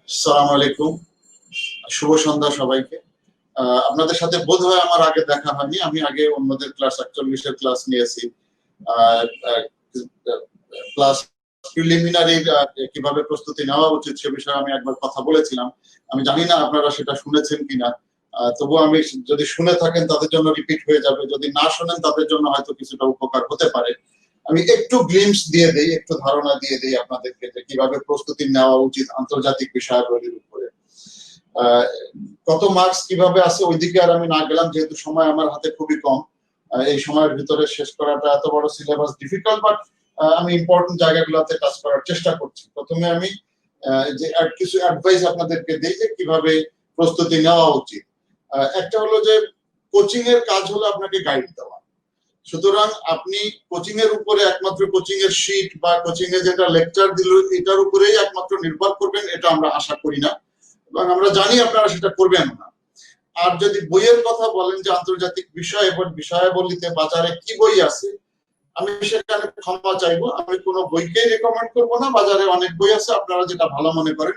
আসসালামু আলাইকুম, শুভ সন্ধ্যা সবাইকে। আপনাদের সাথে বোধহয় আমার আগে দেখা হয়নি। আমি আগে অন্যদের ক্লাস ৪১-এর ক্লাস নিয়েছি। ক্লাস প্রিলিমিনারির কিভাবে প্রস্তুতি নেওয়া উচিত সে বিষয়ে আমি একবার কথা বলেছিলাম। আমি জানি না আপনারা সেটা শুনেছেন কিনা। তবু আমি যদি শুনে থাকেন তাদের জন্য রিপিট হয়ে যাবে, যদি না শোনেন তাদের জন্য হয়তো কিছুটা উপকার হতে পারে। আমি একটু গ্লিমস দিয়ে দেই, একটু ধারণা দিয়ে দেই আপনাদেরকে যে কিভাবে প্রস্তুতি নেওয়া উচিত আন্তর্জাতিক বিষয়াবলীর উপরে। কত মার্কস কিভাবে আছে ওইদিকে আর আমি না গেলাম, যেহেতু সময় আমার হাতে খুবই কম। এই সময়ের ভিতরে শেষ করাটা এত বড় সিলেবাস ডিফিকাল্ট, বাট আমি ইম্পর্টেন্ট জায়গাগুলোতে কাজ করার চেষ্টা করছি। প্রথমে আমি যে কিছু অ্যাডভাইস আপনাদেরকে দিই যে কিভাবে প্রস্তুতি নেওয়া উচিত। একটা হলো যে কোচিং এর কাজ হলো আপনাকে গাইড দেওয়া। সুতরাং আপনি কোচিং এর উপরে একমাত্র কোচিং এর শীট বা কোচিং এ যেটা লেকচার দিল এটার উপরেই একমাত্র নির্ভর করবেন, এটা আমরা আশা করি না এবং আমরা জানি আপনারা সেটা করবেন না। আর যদি বইয়ের কথা বলেন যে আন্তর্জাতিক বিষয় এবং বিষয়াবলীতে বাজারে কি বই আছে, আমি সেখানে ক্ষমা চাইবো। আমি কোনো বইকেই রেকমেন্ড করবো না। বাজারে অনেক বই আছে, আপনারা যেটা ভালো মনে করেন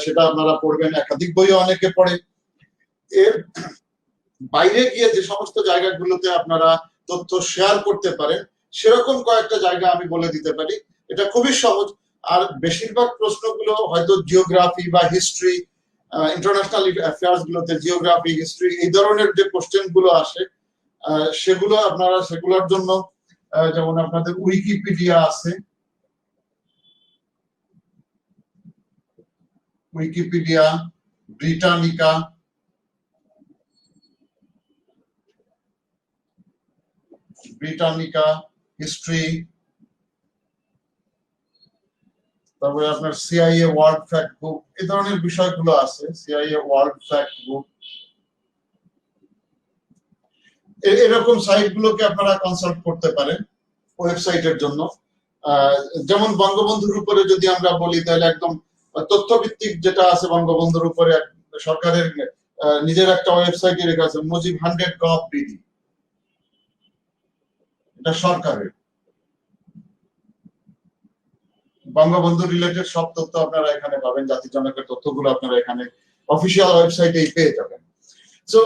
সেটা আপনারা পড়বেন। একাধিক বইও অনেকে পড়ে। এর বাইরে গিয়ে যে সমস্ত জায়গাগুলোতে আপনারা তথ্য শেয়ার করতে পারেন সেরকম কয়েকটা জায়গা আমি বলে দিতে পারি। এটা খুবই সহজ। আর বেশিরভাগ প্রশ্নগুলো হয়তো জিওগ্রাফি বা হিস্ট্রি, ইন্টারন্যাশনাল অ্যাফেয়ার্স গুলোতে জিওগ্রাফি, হিস্ট্রি এই ধরনের যে কোশ্চেন গুলো আসে সেগুলো আপনারা সেগুলোর জন্য যেমন আপনাদের উইকিপিডিয়া আছে, উইকিপিডিয়া, ব্রিটানিকা, হিস্ট্রি, তারপরে আপনার সিআইএ ওয়ার্ল্ড ফ্যাক্ট বুক, এই ধরনের বিষয়গুলো আছে। সিআইএ ওয়ার্ল্ড ফ্যাক্ট বুক, এরকম সাইট গুলোকে আপনারা কনসাল্ট করতে পারেন ওয়েবসাইটের জন্য। যেমন বঙ্গবন্ধুর উপরে যদি আমরা বলি তাহলে একদম তথ্যভিত্তিক যেটা আছে বঙ্গবন্ধুর উপরে সরকারের নিজের একটা ওয়েবসাইটে রেখা আছে, মুজিব 100.gov.bd, এটা সরকারের। বঙ্গবন্ধু রিলেটেড সব তথ্য আপনারা এখানে পাবেন, জাতির জনকের তথ্যগুলো আপনারা এখানে অফিসিয়াল ওয়েবসাইটেই পেয়ে যাবেন। সো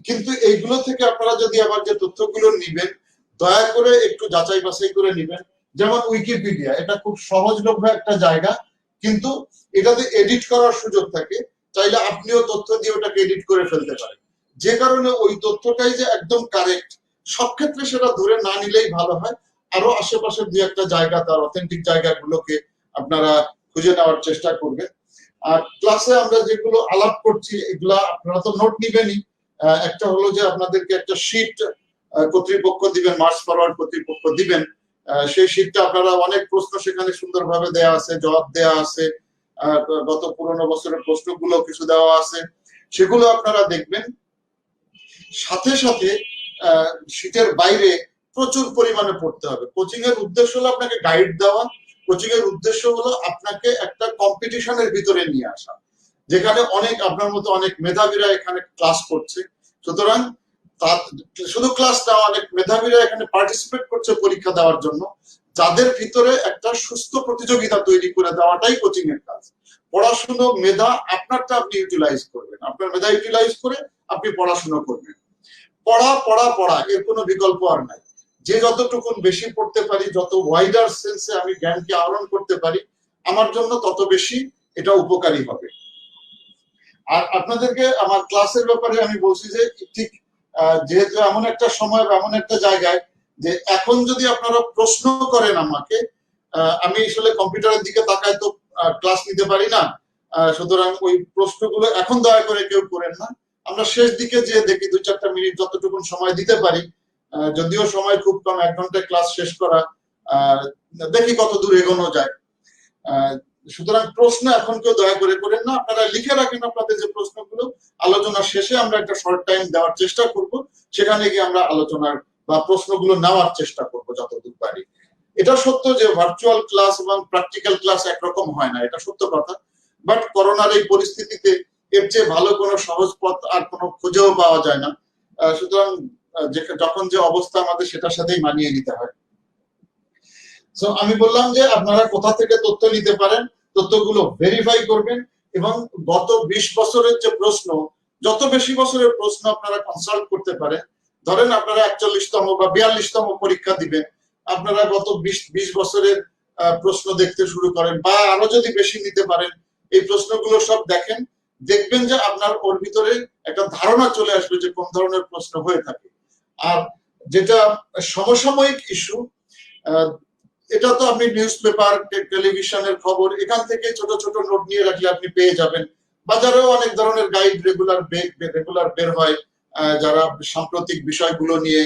কিন্তু এইগুলো থেকে আপনারা যদি আবার যে তথ্যগুলো নিবেন দয়া করে একটু যাচাই বাছাই করে নিবেন। যেমন উইকিপিডিয়া, এটা খুব সহজলভ্য একটা জায়গা, কিন্তু এটাতে এডিট করার সুযোগ থাকে। চাইলে আপনিও তথ্য দিয়ে ওটাকে এডিট করে ফেলতে পারেন। যে কারণে ওই তথ্যটাই যে একদম কারেক্ট সব ক্ষেত্রে সেটা ধরে না নিলেই ভালো হয়। আরো আশেপাশের দুই একটা জায়গা, তার অথেন্টিক জায়গাগুলোকে আপনারা খুঁজে নেওয়ার চেষ্টা করবেন। আর ক্লাসে আমরা যেগুলো আলাপ করছি এগুলা আপনারা তো নোট নিবেনই। একটা হলো যে আপনাদেরকে একটা শীট কর্তৃপক্ষ দিবেন, মার্চ ফরওয়ার্ড কর্তৃপক্ষ দিবেন। সেই শীটটা আপনারা অনেক প্রশ্ন সেখানে সুন্দরভাবে দেয়া আছে, জবাব দেয়া আছে, গত পুরোনো বছরের প্রশ্নগুলো কিছু দেওয়া আছে, সেগুলো আপনারা দেখবেন। সাথে সাথে শীটের বাইরে প্রচুর পরিমাণে পড়তে হবে। কোচিং এর উদ্দেশ্য হলো আপনাকে গাইড দেওয়া, কোচিং এর উদ্দেশ্য হলো আপনাকে একটা কম্পিটিশনের ভিতরে নিয়ে আসা, যেখানে অনেক আপনার মতো অনেক মেধাবীরা এখানে ক্লাস করছে। সুতরাং শুধু ক্লাস না, অনেক মেধাবীরা এখানে পার্টিসিপেট করছে পরীক্ষা দেওয়ার জন্য। যাদের ভিতরে একটা সুস্থ প্রতিযোগিতা তৈরি করে দেওয়াটাই কোচিং এর কাজ। পড়াশুনো মেধা আপনারটা আপনি ইউটিলাইজ করবেন, আপনার মেধা ইউটিলাইজ করে আপনি পড়াশুনো করবেন। পড়া পড়া পড়া, এর কোনো বিকল্প আর নাই। যে যতটুকু বেশি পড়তে পারি, যত ওয়াইডার সেন্সে আমি জ্ঞানকে আহরণ করতে পারি, আমার জন্য তত বেশি এটা উপকারী হবে। আর আপনাদেরকে আমার ক্লাসের ব্যাপারে আমি বলছি যে ঠিক যেহেতু এমন একটা সময় বা এমন একটা জায়গায় যে এখন যদি আপনারা প্রশ্ন করেন আমাকে, আমি আসলে কম্পিউটারের দিকে তাকায় তো ক্লাস নিতে পারি না। সুতরাং ওই প্রশ্নগুলো এখন দয়া করে কেউ করেন না। আমরা শেষ দিকে যে দেখি 2-4টা মিনিট যতটুকু সময় দিতে পারি, যদিও সময় খুব কম, 1 ঘন্টায় ক্লাস শেষ করা, দেখি কত দূর এগোনো যায়। সুতরাং প্রশ্ন এখন কেউ দয়া করে করেন না, আপনারা লিখে রাখেন আপনাদের যে প্রশ্নগুলো। আলোচনা শেষে আমরা একটা শর্ট টাইম দেওয়ার চেষ্টা করব, সেখানে গিয়ে আমরা আলোচনার বা প্রশ্নগুলো নেওয়ার চেষ্টা করব যতদূর পারি। এটা সত্য যে ভার্চুয়াল ক্লাস এবং প্র্যাকটিক্যাল ক্লাস একরকম হয় না, এটা সত্য কথা। বাট করোনার এই পরিস্থিতিতে এর চেয়ে ভালো কোনো সহজ পথ আর কোনো খুঁজেও পাওয়া যায় না। সুতরাং যখন যে অবস্থা আমাদের সেটার সাথেই মানিয়ে নিতে হয়। সো আমি বললাম যে আপনারা কোথা থেকে তথ্য নিতে পারেন, তথ্যগুলো ভেরিফাই করবেন এবং গত 20 বছরের যে প্রশ্ন, যত বেশি বছরের প্রশ্ন আপনারা কনসাল্ট করতে পারেন, ধরেন আপনারা 41তম বা 42তম পরীক্ষা দিবেন, আপনারা গত 20 বছরের প্রশ্ন দেখতে শুরু করেন, বা আরো যদি বেশি নিতে পারেন, এই প্রশ্নগুলো সব দেখেন, দেখবেন যে আপনার ওর ভিতরে একটা ধারণা চলে আসবে যে কোন ধরনের প্রশ্ন হয়ে থাকে। আর যেটা সমসাময়িক ইস্যু, এটা তো আপনি নিউজ পেপার, টেলিভিশনের খবর, এখান থেকে ছোট ছোট নোট নিয়ে রাখলে আপনি পেয়ে যাবেন। বাজারেও অনেক ধরনের গাইড রেগুলার বের হয়, যারা সাম্প্রতিক বিষয়গুলো নিয়ে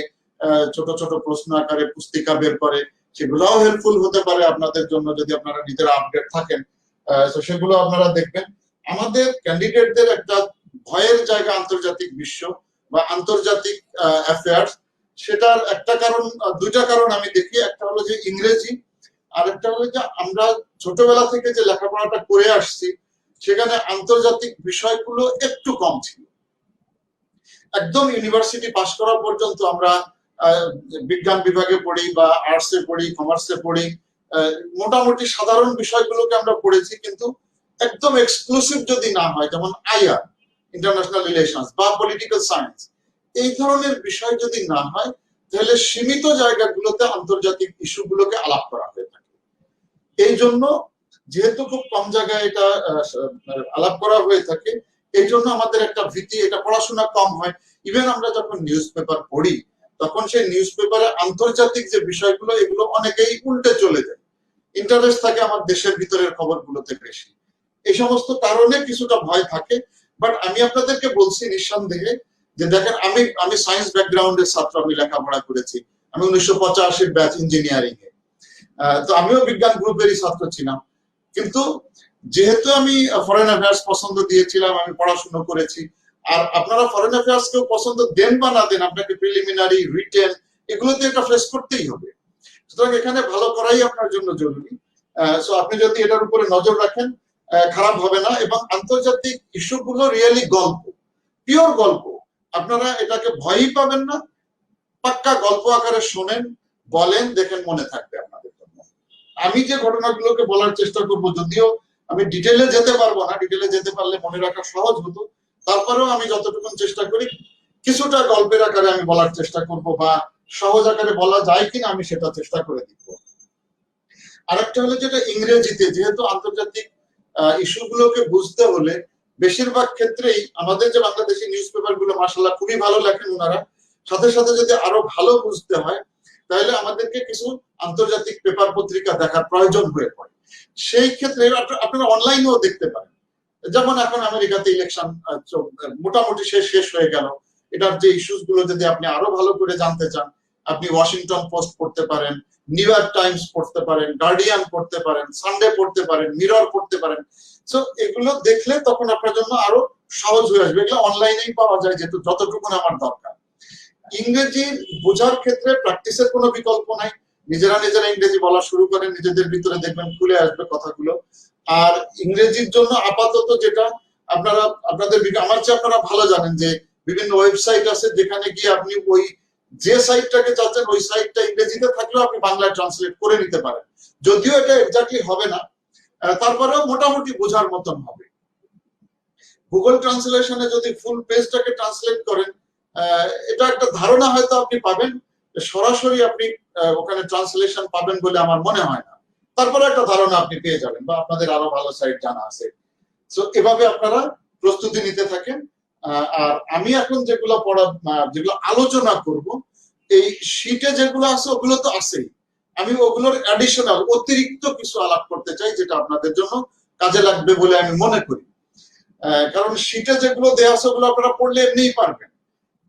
ছোট ছোট প্রশ্ন আকারে পুস্তিকা বের করে, সেগুলোও হেল্পফুল হতে পারে আপনাদের জন্য যদি আপনারা নিজেরা আপডেট থাকেন। তো সেগুলো আপনারা দেখবেন। আমাদের ক্যান্ডিডেটদের একটা ভয়ের জায়গা আন্তর্জাতিক বিশ্ব বা আন্তর্জাতিক অ্যাফেয়ার্স, সেটার একটা কারণ, দুইটা কারণ আমি দেখি। একটা হলো যে ইংরেজি, আর একটা হলো যে আমরা ছোটবেলা থেকে যে লেখাপড়াটা করে আসছি সেখানে আন্তর্জাতিক বিষয়গুলো একটু কম ছিল। একদম ইউনিভার্সিটি পাশ করা পর্যন্ত আমরা বিজ্ঞান বিভাগে পড়ি বা আর্টসে পড়ি, কমার্সে পড়ি, মোটামুটি সাধারণ বিষয়গুলোকে আমরা পড়েছি, কিন্তু একদম এক্সক্লুসিভ যদি না হয়, যেমন আইআর, ইন্টারন্যাশনাল রিলেশনস বা পলিটিক্যাল সায়েন্স, এই ধরনের বিষয় যদি না হয়, তাহলে সীমিত জায়গাগুলোতে আন্তর্জাতিক ইস্যুগুলোকে আলাপ করা হয়ে থাকে। এই জন্য যেহেতু খুব কম জায়গায় এটা আলাপ করা হয়ে থাকে, এই জন্য আমাদের একটা ভীতি, এটা পড়াশোনা কম হয়। ইভেন আমরা যখন নিউজ পেপার পড়ি, তখন সেই নিউজ পেপারে আন্তর্জাতিক যে বিষয়গুলো, এগুলো অনেকেই উল্টে চলে যায়। ইন্টারেস্ট থাকে আমার দেশের ভিতরের খবরগুলোতে বেশি। এই সমস্ত কারণে কিছুটা ভয় থাকে। বাট আমি আপনাদেরকে বলছি নিঃসন্দেহে যে দেখেন, আমি সায়েন্স ব্যাকগ্রাউন্ডের ছাত্র, আমি লেখাপড়া করেছি, আমি 1985 ব্যাচ ইঞ্জিনিয়ারিং এ। তো আমিও বিজ্ঞান গ্রুপেরই ছাত্র ছিলাম, কিন্তু যেহেতু আমি ফরেন অ্যাফেয়ার্স পছন্দ দিয়েছিলাম, আমি পড়াশোনা করেছি। আর আপনারা ফরেন অ্যাফেয়ার্স কেউ পছন্দ দেন বা না দেন, আপনাকে প্রিলিমিনারি, রিটেন, এগুলোতে একটা ফেস করতেই হবে। সুতরাং এখানে ভালো করাই আপনার জন্য জরুরি। সো আপনি যদি এটার উপরে নজর রাখেন, খারাপ হবে না। এবং আন্তর্জাতিক ইস্যুগুলো রিয়েলি গল্প, পিওর গল্প, আপনারা এটাকে ভয়ই পাবেন না। পাক্কা গল্প আকারে শোনেন, বলেন, দেখেন, মনে থাকবে আপনাদের জন্য। আমি যে ঘটনাগুলোকে বলার চেষ্টা করব, যদিও আমি ডিটেলে যেতে পারবো না, ডিটেলে যেতে পারলে মনে রাখা সহজ হতো, তারপরেও আমি যতটুকু চেষ্টা করি কিছুটা গল্পের আকারে আমি বলার চেষ্টা করব, বা সহজ আকারে বলা যায় কিনা আমি সেটা চেষ্টা করে দিব। আরেকটা হলো যেটা ইংরেজিতে, যেহেতু আন্তর্জাতিক ইস্যুগুলোকে বুঝতে হলে বেশিরভাগ ক্ষেত্রেই আমাদের যে বাংলাদেশি নিউজ পেপার গুলো মাশাআল্লাহ খুবই ভালো লেখেন ওনারা, সাথে সাথে যদি আরো ভালো বুঝতে হয় তাহলে আমাদেরকে কিছু আন্তর্জাতিক পেপার পত্রিকা দেখার প্রয়োজন হয়ে পড়ে। সেই ক্ষেত্রে আপনারা অনলাইনেও দেখতে পারেন। যেমন এখন আমেরিকাতে ইলেকশন মোটামুটি শেষ হয়ে গেল, এটার যে ইস্যুস গুলো যদি আপনি আরো ভালো করে জানতে চান, আপনি ওয়াশিংটন পোস্ট পড়তে পারেন, নিউ ইয়র্ক টাইমস পড়তে পারেন, গার্ডিয়ান পড়তে পারেন, সানডে পড়তে পারেন, মিরর পড়তে পারেন। সো এগুলো দেখলে তখন আপনার জন্য আরো সহজ হয়ে আসবে। এগুলো অনলাইনেই পাওয়া যায়, যেহেতু যতটুকু আমার দরকার। ইংরেজি বোঝার ক্ষেত্রে প্র্যাকটিসের কোনো বিকল্প নাই। নিজেরা ইংরেজি বলা শুরু করেন, নিজেদের ভিতরে দেখবেন খুলে আসবে কথাগুলো। আর ইংরেজির জন্য আপাতত যেটা আপনাদের আমার চেয়ে আপনারা ভালো জানেন যে বিভিন্ন ওয়েবসাইট আছে, যেখানে গিয়ে আপনি ওই যে সাইটটাকে চাচ্ছেন ওই সাইটটা ইংরেজিতে থাকলেও আপনি বাংলায় ট্রান্সলেট করে নিতে পারেন। যদিও এটা এক্স্যাক্টলি হবে না, তারপরেও মোটামুটি বোঝার মতন হবে। গুগল ট্রান্সলেশনে যদি ফুল পেজটাকে ট্রান্সলেট করেন, এটা একটা ধারণা হয়তো আপনি পাবেন, সরাসরি আপনি ওখানে ট্রান্সলেশন পাবেন বলে আমার মনে হয় না। তারপরে একটা ধারণা আপনি পেয়ে যাবেন, বা আপনাদের আরো ভালো সাইট জানা আছে। সো এভাবে আপনারা প্রস্তুতি নিতে থাকেন। আর আমি এখন যেগুলো আলোচনা করব, এই শীটে যেগুলো আছে ওগুলো তো আছেই, আমি ওগুলোর অ্যাডিশনাল অতিরিক্ত কিছু আলাপ করতে চাই, যেটা আপনাদের জন্য কাজে লাগবে বলে আমি মনে করি। কারণ শীটে যেগুলো দেওয়া আছে ওগুলো আপনারা পড়লে এমনিই পারবেন,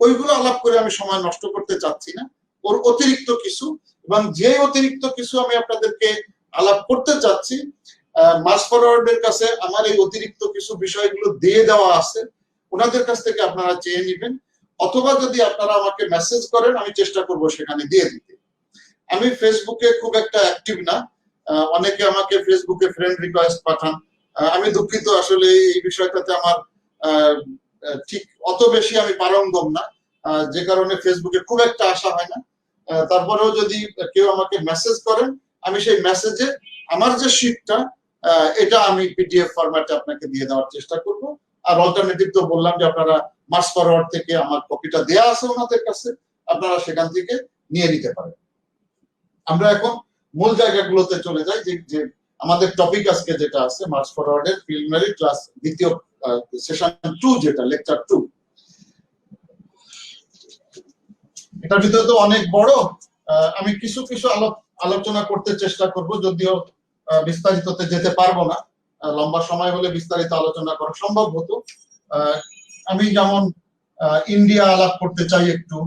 ওইগুলো আলাপ করে আমি সময় নষ্ট করতে চাচ্ছি না। ওর অতিরিক্ত কিছু, এবং যে অতিরিক্ত কিছু আমি আপনাদেরকে আলাপ করতে চাচ্ছি, মাস ফরওয়ার্ডের কাছে আমার এই অতিরিক্ত কিছু বিষয়গুলো দিয়ে দেওয়া আছে, ওনাদের কাছ থেকে আপনারা চেয়ে নেবেন, অথবা যদি আপনারা আমাকে মেসেজ করেন আমি চেষ্টা করব সেখানে দিয়ে দিতে। আমি ফেসবুকে খুব একটা অ্যাক্টিভ না, অনেকে আমাকে ফেসবুকে ফ্রেন্ড রিকোয়েস্ট পাঠান, আমি দুঃখিত, আসলে এই বিষয়টাতে আমার ঠিক অত বেশি আমি পারঙ্গম না, যে কারণে ফেসবুকে খুব একটা আসা হয় না। তারপরেও যদি কেউ আমাকে মেসেজ করেন, আমি সেই মেসেজে আমার যে শীটটা এটা আমি পিডিএফ ফরম্যাটে আপনাকে দিয়ে দেওয়ার চেষ্টা করব। আর অল্টারনেটিভ তো বললাম যে আপনারা মার্চ ফরওয়ার্ড থেকে আমার কপিটা দেয়া আছে ওনাদের কাছে, আপনারা সেখান থেকে নিয়ে নিতে পারেন। আমরা এখন মূল জায়গাগুলোতে চলে যাই, যে আমাদের টপিক আজকে যেটা আছে মার্চ ফরওয়ার্ডের প্রিলিমিনারি ক্লাস দ্বিতীয় সেশন 2, যেটা লেকচার 2। এটার ভিতরে তো অনেক বড়, আমি কিছু কিছু আলোচনা করতে চেষ্টা করব, যদিও বিস্তারিততে যেতে পারবো না, লম্বা সময় হলে বিস্তারিত আলোচনা করা সম্ভব হতো। আমি যেমন ইন্ডিয়া আলাপ করতে চাই একটু,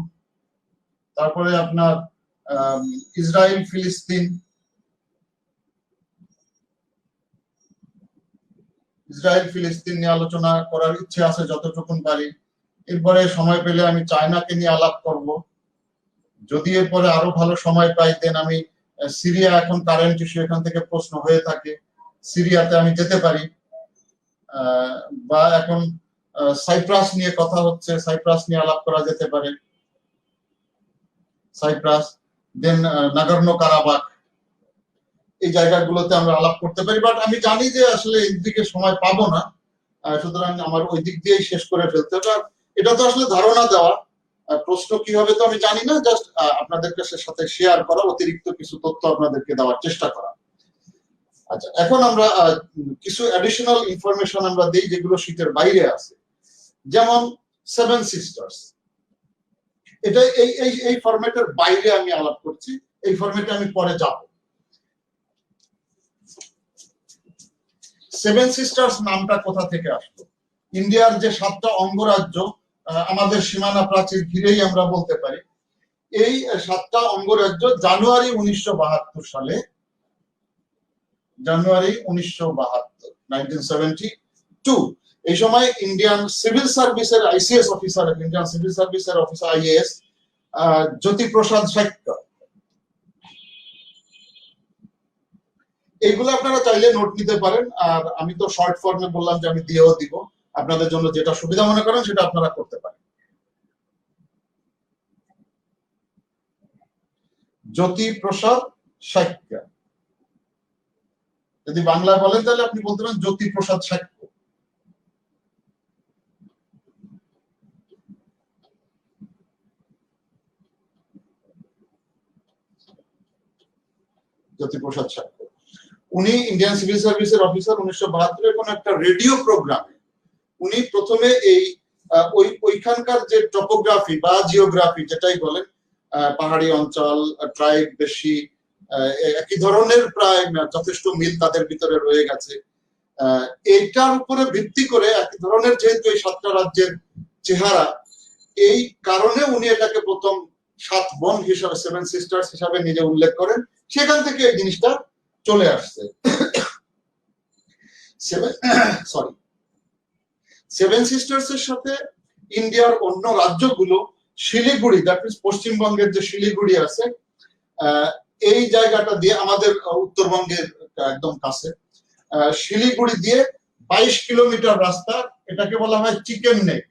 তারপরে আপনার ইসরায়েল ফিলিস্তিন নিয়ে আলোচনা করার ইচ্ছে আছে যতটুকুন পারি। এরপরে সময় পেলে আমি চায়নাকে নিয়ে আলাপ করব, যদি এরপরে আরো ভালো সময় পাই দেন আমি সিরিয়া, এখন কারেন্ট ইস্যু, এখান থেকে প্রশ্ন হয়ে থাকে, সিরিয়াতে আমি যেতে পারি। বা এখন সাইপ্রাস নিয়ে কথা হচ্ছে, সাইপ্রাস নিয়ে আলাপ করা যেতে পারে, সাইপ্রাস, দেন নাগর্নো কারাবাখ, এই জায়গাগুলোতে আমরা আলাপ করতে পারি। বাট আমি জানি যে আসলে এই দিকে সময় পাবো না, সুতরাং আমার ওই দিক দিয়েই শেষ করে ফেলতে হবে। এটা তো আসলে ধারণা দেওয়া, প্রশ্ন কি হবে তো আমি জানি না, জাস্ট আপনাদেরকে সাথে শেয়ার করা, অতিরিক্ত কিছু তথ্য আপনাদেরকে দেওয়ার চেষ্টা করা। আচ্ছা, এখন আমরা কিছু অ্যাডিশনাল ইনফরমেশন আমরা দেই যেগুলো শীতের বাইরে আছে, যেমন 7 সিস্টার্স। এটা এই ফরম্যাটের বাইরে আমি আলাপ করছি, এই ফরম্যাটে আমি পরে যাব। 7 সিস্টার্স নামটা কোথা থেকে আসলো? ইন্ডিয়ার যে 7টা অঙ্গরাজ্য আমাদের সীমানা প্রাচীর ঘিরেই আমরা বলতে পারি, এই 7টা অঙ্গরাজ্য জানুয়ারি 1972 সালে, জানুয়ারি 1972, এই সময় ইন্ডিয়ান সিভিল সার্ভিসের আইসিএস অফিসার, ইন্ডিয়ান সিভিল সার্ভিসের অফিসার আইএএস জ্যোতিপ্রসাদ সাইক্য, এইগুলো আপনারা চাইলে নোট নিতে পারেন। আর আমি তো শর্ট ফর্মে বললাম যে আমি দিয়েও দিব, আপনাদের জন্য যেটা সুবিধা মনে করেন সেটা আপনারা করতে পারেন। জ্যোতিপ্রসাদ সাইক্য, যদি বাংলায় বলেন তাহলে আপনি বলতে পারেন জ্যোতিপ্রসাদ সাইক্য। জ্যোতিপ্রসাদ সাইক্য, উনি ইন্ডিয়ান সিভিল সার্ভিসের অফিসার। 1972 কোন একটা রেডিও প্রোগ্রামে উনি প্রথমে এই ওইখানকার যে টপোগ্রাফি বা জিওগ্রাফি যেটাই বলেন, পাহাড়ি অঞ্চল, ট্রাইব বেশি, একই ধরনের প্রায় যথেষ্ট মিল তাদের ভিতরে রয়ে গেছে, এইটার উপরে ভিত্তি করে একই ধরনের যেহেতু এই 7টা রাজ্যের চেহারা, এই কারণে উনি এটাকে প্রথম 7 বোন হিসাবে, 7 সিস্টার্স হিসাবে নিজে উল্লেখ করেন। সেখান থেকে এই জিনিসটা চলে আসছে। 7 সিস্টার্স এর সাথে ইন্ডিয়ার অন্য রাজ্যগুলো, শিলিগুড়ি, দ্যাট মিন্স পশ্চিমবঙ্গের যে শিলিগুড়ি আছে, এই জায়গাটা দিয়ে, আমাদের উত্তরবঙ্গের একদম কাছে, শিলিগুড়ি দিয়ে 22 কিলোমিটার রাস্তা, এটাকে বলা হয় চিকেন নেক।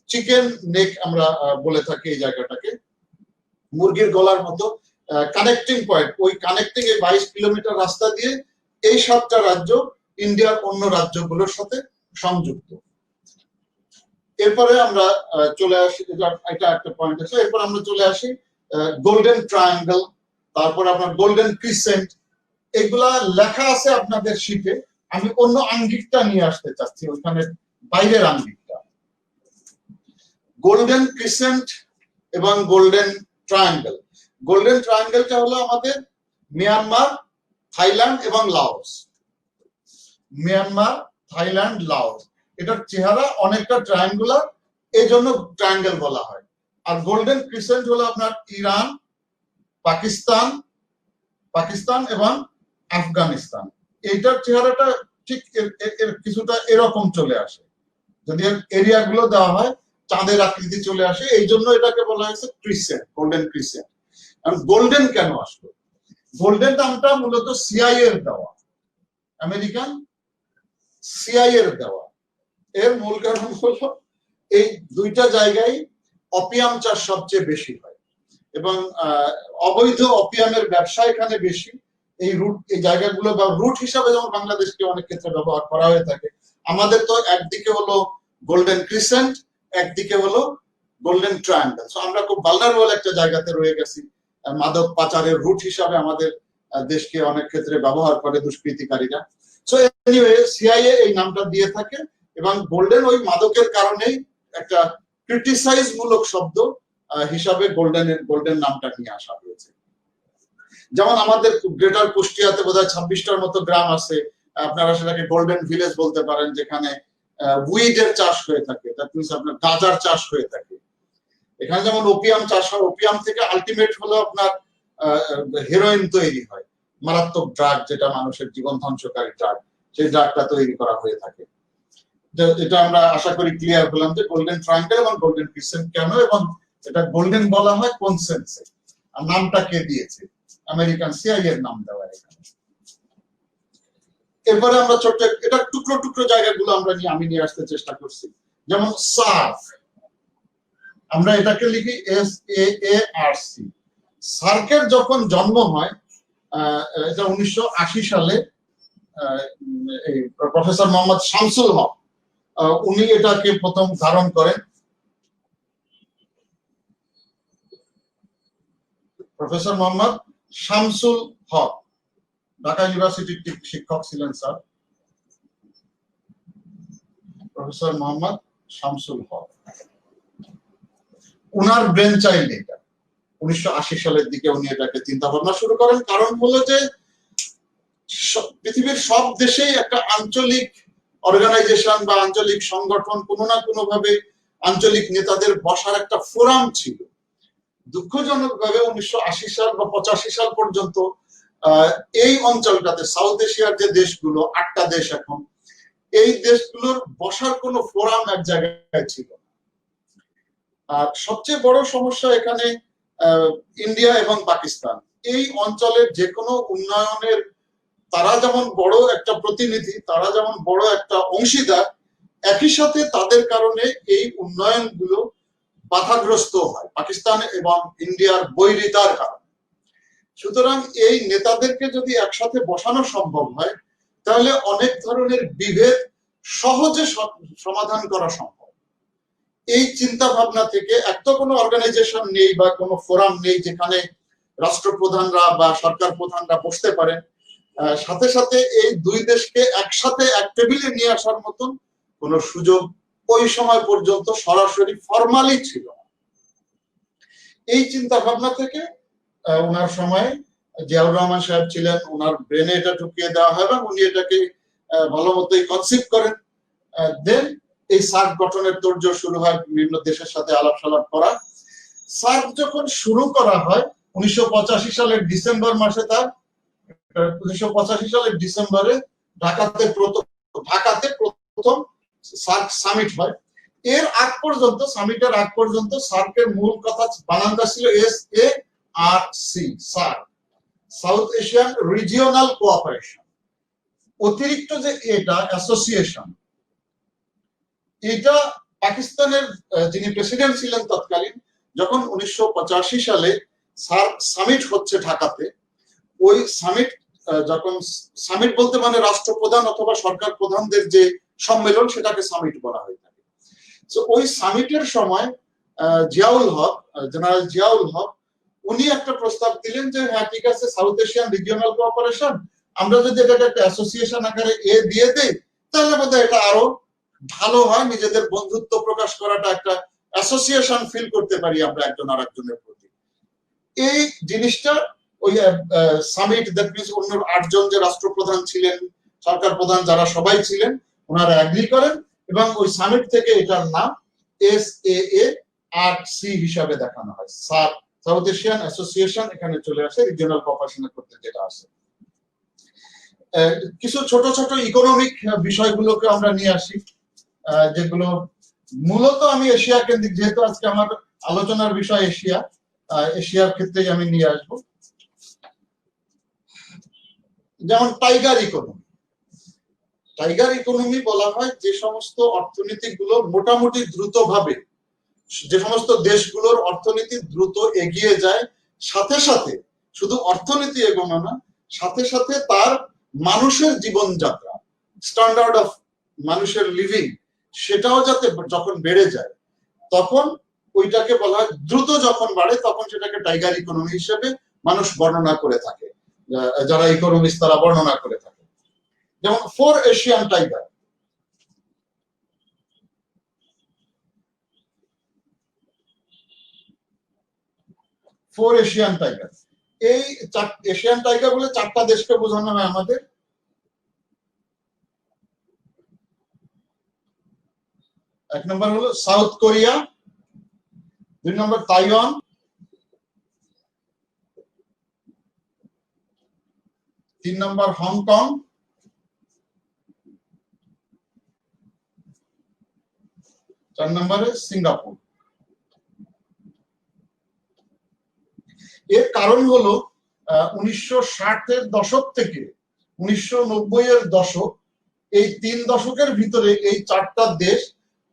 চিকেন নেক আমরা বলে থাকি এই জায়গাটাকে, মুরগির গলার মতো কানেক্টিং পয়েন্ট। ওই কানেক্টিং এই 22 কিলোমিটার রাস্তা দিয়ে এই 7টা রাজ্য ইন্ডিয়ার অন্য রাজ্যগুলোর সাথে সংযুক্ত। এরপরে আমরা চলে আসি, এটা একটা পয়েন্ট আছে। এরপর আমরা চলে আসি গোল্ডেন ট্রায়াঙ্গেল, তারপর আপনার গোল্ডেন ক্রিসেন্ট, এগুলা লেখা আছে আপনাদের শীটে। আমি অন্য আঙ্গিকটা নিয়ে আসতে চাচ্ছি, ওইখানে বাইরের আঙ্গিকটা। গোল্ডেন ক্রিসেন্ট এবং গোল্ডেন ট্রায়াঙ্গেল। গোল্ডেন ট্রায়াঙ্গেলটা হলো আমাদের মিয়ানমার, থাইল্যান্ড এবং লাওস। মিয়ানমার, থাইল্যান্ড, লাওস, এটার চেহারা অনেকটা ট্রায়াঙ্গুলার, এই জন্য ট্রায়াঙ্গেল বলা হয়। আর গোল্ডেন ক্রিসেন্ট হলো আপনার ইরান, পাকিস্তান এবং আফগানিস্তান। এইটার চেহারাটা ঠিক কিছুটা এরকম চলে আসে, যদি এরিয়া গুলো দেওয়া হয় চাঁদের আকৃতি চলে আসে, এই জন্য এটাকে বলা হয়েছে ক্রিসেন্ট, গোল্ডেন ক্রিসেন্ট। গোল্ডেন কেন আসলো? গোল্ডেন নামটা মূলত সিআই এর দেওয়া, আমেরিকান সিআই এর দেওয়া। এর মূল কারণ হলো এই দুইটা জায়গায় অপিয়াম চাষ সবচেয়ে বেশি হয় এবং অবৈধ অপিয়ামের ব্যবসা এখানে বেশি, এই জায়গাগুলো বা রুট হিসাবে যেমন বাংলাদেশকে অনেক ক্ষেত্রে ব্যবহার করা হয়ে থাকে। আমাদের তো একদিকে হলো গোল্ডেন ক্রিসেন্ট, একদিকে হলো গোল্ডেন ট্রায়াঙ্গেল। সো আমরা খুব ভালনারেবল একটা জায়গাতে রয়ে গেছি। মাদক পাচারের রুট হিসাবে আমাদের দেশকে অনেক ক্ষেত্রে ব্যবহার করে দুষ্কৃতিকারীরা। সো এনিওয়ে সিআইএ এই নামটা দিয়ে থাকে, এবং গোল্ডেন ওই মাদকের কারণেই একটা ক্রিটিসাইজ মূলক শব্দ হিসাবে গোল্ডেন নামটা নিয়ে আসা হয়েছে। যেমন আমাদের গ্রেটার কুষ্টিয়াতে বোধহয় 26টার মতো গ্রাম আছে, আপনারা সেটাকে গোল্ডেন ভিলেজ বলতে পারেন, যেখানে উইডের চাষ হয়ে থাকে, দ্যাট মিনস আপনার গাঁজার চাষ হয়ে থাকে। এখানে যেমন ওপিয়াম চাষ হয়, ওপিয়াম থেকে আলটিমেট হলো আপনার হেরোইন তৈরি হয়, মারাত্মক ড্রাগ, যেটা মানুষের জীবন ধ্বংসকারী ড্রাগ, সেই ড্রাগটা তৈরি করা হয়ে থাকে। এটা আমরা আশা করি ক্লিয়ার হলাম যে গোল্ডেন ট্রায়াঙ্গেল এবং গোল্ডেন ক্রিসেন্ট কেন, এবং এটা গোল্ডেন বলা হয় কোন সেন্সে, আর নামটা কে দিয়েছে, আমেরিকান সিআইএ এর নাম দেওয়া এখানে। এরপরে আমরা ছোট্ট এটা টুকরো টুকরো জায়গাগুলো আমি নিয়ে আসতে চেষ্টা করছি। যেমন সার্ক, আমরা এটাকে লিখি SAARC। সার্কের যখন জন্ম হয়, এটা 1980 সালে প্রফেসর মোহাম্মদ শামসুল হক উনি এটাকে প্রথম ধারণ করেন। প্রফেসর মোহাম্মদ শামসুল হক ঢাকা ইউনিভার্সিটির শিক্ষক ছিলেন স্যার, প্রফেসর মোহাম্মদ শামসুল হক। উনার ব্রেন চাইল্ড এটা। 1980 সালের দিকে উনি এটাকে চিন্তা ভাবনা শুরু করেন। কারণ হলো যে পৃথিবীর সব দেশেই একটা আঞ্চলিক অর্গানাইজেশন বা আঞ্চলিক সংগঠন, কোনো না কোনো ভাবে আঞ্চলিক নেতাদের বসার একটা ফোরাম ছিল। দুঃখজনক ভাবে 1980 সাল বা 85 সাল পর্যন্ত এই অঞ্চলটাতে, সাউথ এশিয়ার যে দেশগুলো, 8টা দেশ এখন, এই দেশগুলোর বসার কোনো ফোরাম এক জায়গায় ছিল। আর সবচেয়ে বড় সমস্যা এখানে ইন্ডিয়া এবং পাকিস্তান। এই অঞ্চলের যে কোনো উন্নয়নের তারা যেমন বড় একটা প্রতিনিধি, তারা যেমন বড় একটা অংশীদার, একই সাথে তাদের কারণে এই উন্নয়নগুলো বাধাগ্রস্ত হয় পাকিস্তান এবং ইন্ডিয়ার বৈরিতার কারণে। সুতরাং এই নেতাদেরকে যদি একসাথে বসানো সম্ভব হয়, তাহলে অনেক ধরনের বিভেদ সহজে সমাধান করা সম্ভব। এই চিন্তা ভাবনা থেকে একটা কোনো অর্গানাইজেশন নেই বা কোনো ফোরাম নেই যেখানে রাষ্ট্রপ্রধানরা বা সরকার প্রধানরা বসতে পারেন, সাথে সাথে এই দুই দেশকে একসাথে এক টেবিলে নিয়ে আসার মতন কোন সুযোগ ওই সময় পর্যন্ত সরাসরি ফরমালি ছিল। এই চিন্তা ভাবনা থেকে ওনার সময় জিয়াউর রহমান সাহেব ছিলেন, ওনার ব্রেনে এটা ঢুকিয়ে দেওয়া হয় এবং উনি এটাকে ভালো মতোই কনসিভ করেন। দেন এই সার্ক গঠনের তোড়জোড় শুরু হয়, বিভিন্ন দেশের সাথে আলাপ সালাপ করা। সার্ক যখন শুরু করা হয় 1985 সালের ডিসেম্বর মাসে, 1985 সালের ডিসেম্বরে ঢাকাতে প্রথম সার্ক সামিট হয়। এর আগ পর্যন্ত, সামিটের আগ পর্যন্ত সার্কের মূল কথা বানানটা ছিল SARC, SAARC, south Asian regional cooperation. অতিরিক্ত যে এটা অ্যাসোসিয়েশন, এটা পাকিস্তানের যিনি প্রেসিডেন্ট ছিলেন তৎকালীন, যখন 1985 সালে সার্ক সামিট হচ্ছে ঢাকাতে, ওই সামিট যখন, সামিট বলতে মানে রাষ্ট্রপ্রধান অথবা সরকার প্রধানদের যে সম্মেলন, সেটাকে সামিট বলা হয়ে থাকে। তো ওই সামিটের সময় জিয়াউল হক, জেনারেল জিয়াউল হক, উনি একটা প্রস্তাব দিলেন যে হ্যাঁ ঠিক আছে, সাউথ এশিয়ান রিজিওনাল কোঅপারেশন, আমরা যদি এটাকে একটা অ্যাসোসিয়েশন আকারে দিয়ে দেই, তাহলে বোধহয় এটা আরো ভালো হয়, নিজেদের বন্ধুত্ব প্রকাশ করাটা, একটা অ্যাসোসিয়েশন ফিল করতে পারি আমরা একজন আরেকজনের প্রতি। এই জিনিসটা ওই সামিট, দ্যাট মিনস অন্য 8 জন যে রাষ্ট্রপ্রধান ছিলেন, সরকার প্রধান যারা সবাই ছিলেন, ওনারা এগ্রি করেন এবং ওই সামিট থেকে এটার নাম SAARC হিসাবে দেখানো হয়। সাউথ এশিয়ান অ্যাসোসিয়েশন এখানে চলে আসে, রিজিওনাল কোঅপারেশনের করতে যেটা আছে। কিছু ছোট ছোট ইকোনমিক বিষয়গুলোকে আমরা নিয়ে আসি, যেগুলো মূলত আমি এশিয়া কেন্দ্রিক, যেহেতু আজকে আমার আলোচনার বিষয় এশিয়া, এশিয়ার ক্ষেত্রে আমি নিয়ে আসবো। যেমন টাইগার ইকোনমি। টাইগার ইকোনমি বলা হয় যে সমস্ত অর্থনীতিগুলো মোটামুটি দ্রুতভাবে, যে সমস্ত দেশগুলোর অর্থনীতি দ্রুত এগিয়ে যায়, সাথে সাথে শুধু অর্থনীতি এগোনো না, সাথে সাথে তার মানুষের জীবনযাত্রা, স্ট্যান্ডার্ড অফ মানুষের লিভিং, সেটাও যাতে যখন বেড়ে যায় তখন ওইটাকে বলা হয়, দ্রুত যখন বাড়ে তখন সেটাকে টাইগার ইকোনমি হিসেবে মানুষ বর্ণনা করে থাকে, যারা ইকোনমিস্ট তারা বর্ণনা করে থাকে। যেমন 4 এশিয়ান টাইগার, এই এশিয়ান টাইগার বলে 4টা দেশকে বোঝানো হয় আমাদের। এক নম্বর হলো সাউথ কোরিয়া, 2 নম্বর তাইওয়ান, 3 নম্বর হংকং, 4 নম্বরে সিঙ্গাপুর। এর কারণ হলো 1960-এর দশক থেকে 1990-এর দশক, এই 3 দশকের ভিতরে এই 4টা দেশ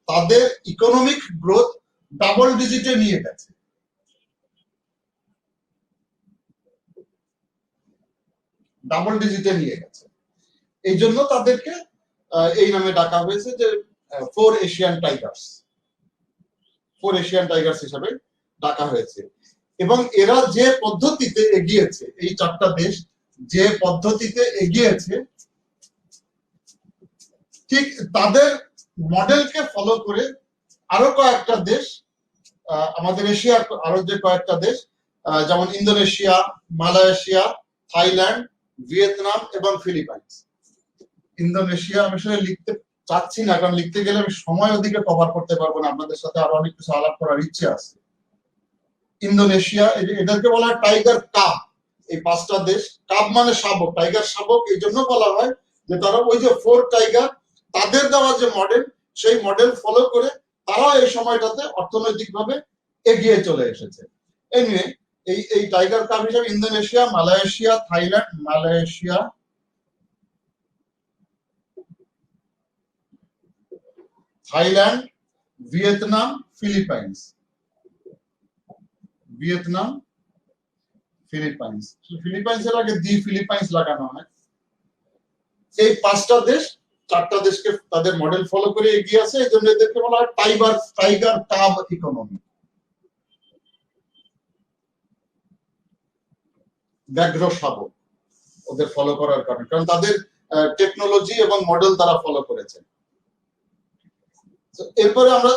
তাদের ইকোনমিক গ্রোথ ডাবল ডিজিটে নিয়ে গেছে। এই জন্য তাদেরকে এই নামে ডাকা হয়েছে যে 4 এশিয়ান টাইগার্স হিসেবে ডাকা হয়েছে। এবং এরা যে পদ্ধতিতে এগিয়েছে, এই 4টা দেশ যে পদ্ধতিতে এগিয়েছে, ঠিক তাদের মডেলকে ফলো করে আরো কয়েকটা দেশ, আমাদের এশিয়ার আরো যে কয়েকটা দেশ, যেমন ইন্দোনেশিয়া, মালয়েশিয়া, থাইল্যান্ড, ভিয়েতনাম এবং ফিলিপাইন্স। ইন্দোনেশিয়া আমি আসলে লিখতে চাচ্ছি না, কারণ লিখতে গেলে আমি সময় ওদিকে কভার করতে পারবো না, আপনাদের সাথে আরো অনেক কিছু আলাপ করার ইচ্ছে আছে। ইন্দোনেশিয়া, এদেরকে বলা হয় টাইগার কাব। এই 5টা দেশ, কাব মানে শাবক, টাইগার শাবক এই জন্য বলা হয় যে তারা ওই যে 4 টাইগার, তাদের দেওয়া যে মডেল, সেই মডেল ফলো করে তারা এই সময়টাতে অর্থনৈতিকভাবে এগিয়ে চলে এসেছে। এনিওয়ে, এই টাইগার কাব হিসেবে Indonesia, Malaysia, Thailand, Vietnam, Philippines. ফিলিপাইন্সের আগে দি ফিলিপাইন্স লাগানো হয়। এই 5টা দেশ 4টা দেশকে তাদের মডেল ফলো করে এগিয়ে আছে, এই জন্য এদেরকে বলা হয় টাইগার কাব ইকোনমি, ব্যাঘ্র শাবক, ওদের ফলো করার কারণে, কারণ তাদের টেকনোলজি এবং মডেল তারা ফলো করেছে। এরপরে আমরা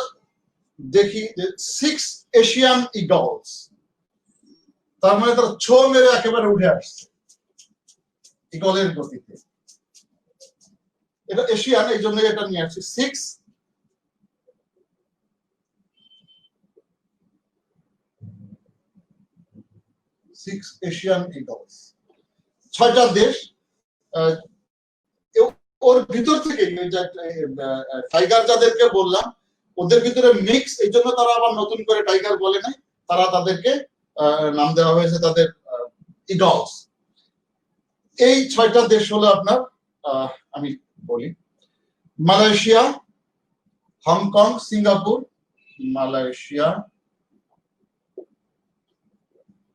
দেখি যে 6 এশিয়ান ইগলস, তার মানে তারা ছো মেরে একেবারে উঠে আসছে ইগলের গতিতে। এটা এশিয়ান, এই জন্য এটা নিয়ে আসছে 6 এশিয়ান ইগলস। 6টা দেশ, ওর ভিতর থেকে টাইগার যাদেরকে বললাম ওদের ভিতরে মিক্স, এই জন্য তারা আবার নতুন করে টাইগার বলে নাই, তারা তাদেরকে নাম দেওয়া হয়েছে তাদের ইগলস। এই 6টা দেশ হলো আপনার, আমি বলি, Malaysia, Hong Kong, Singapore, Malaysia,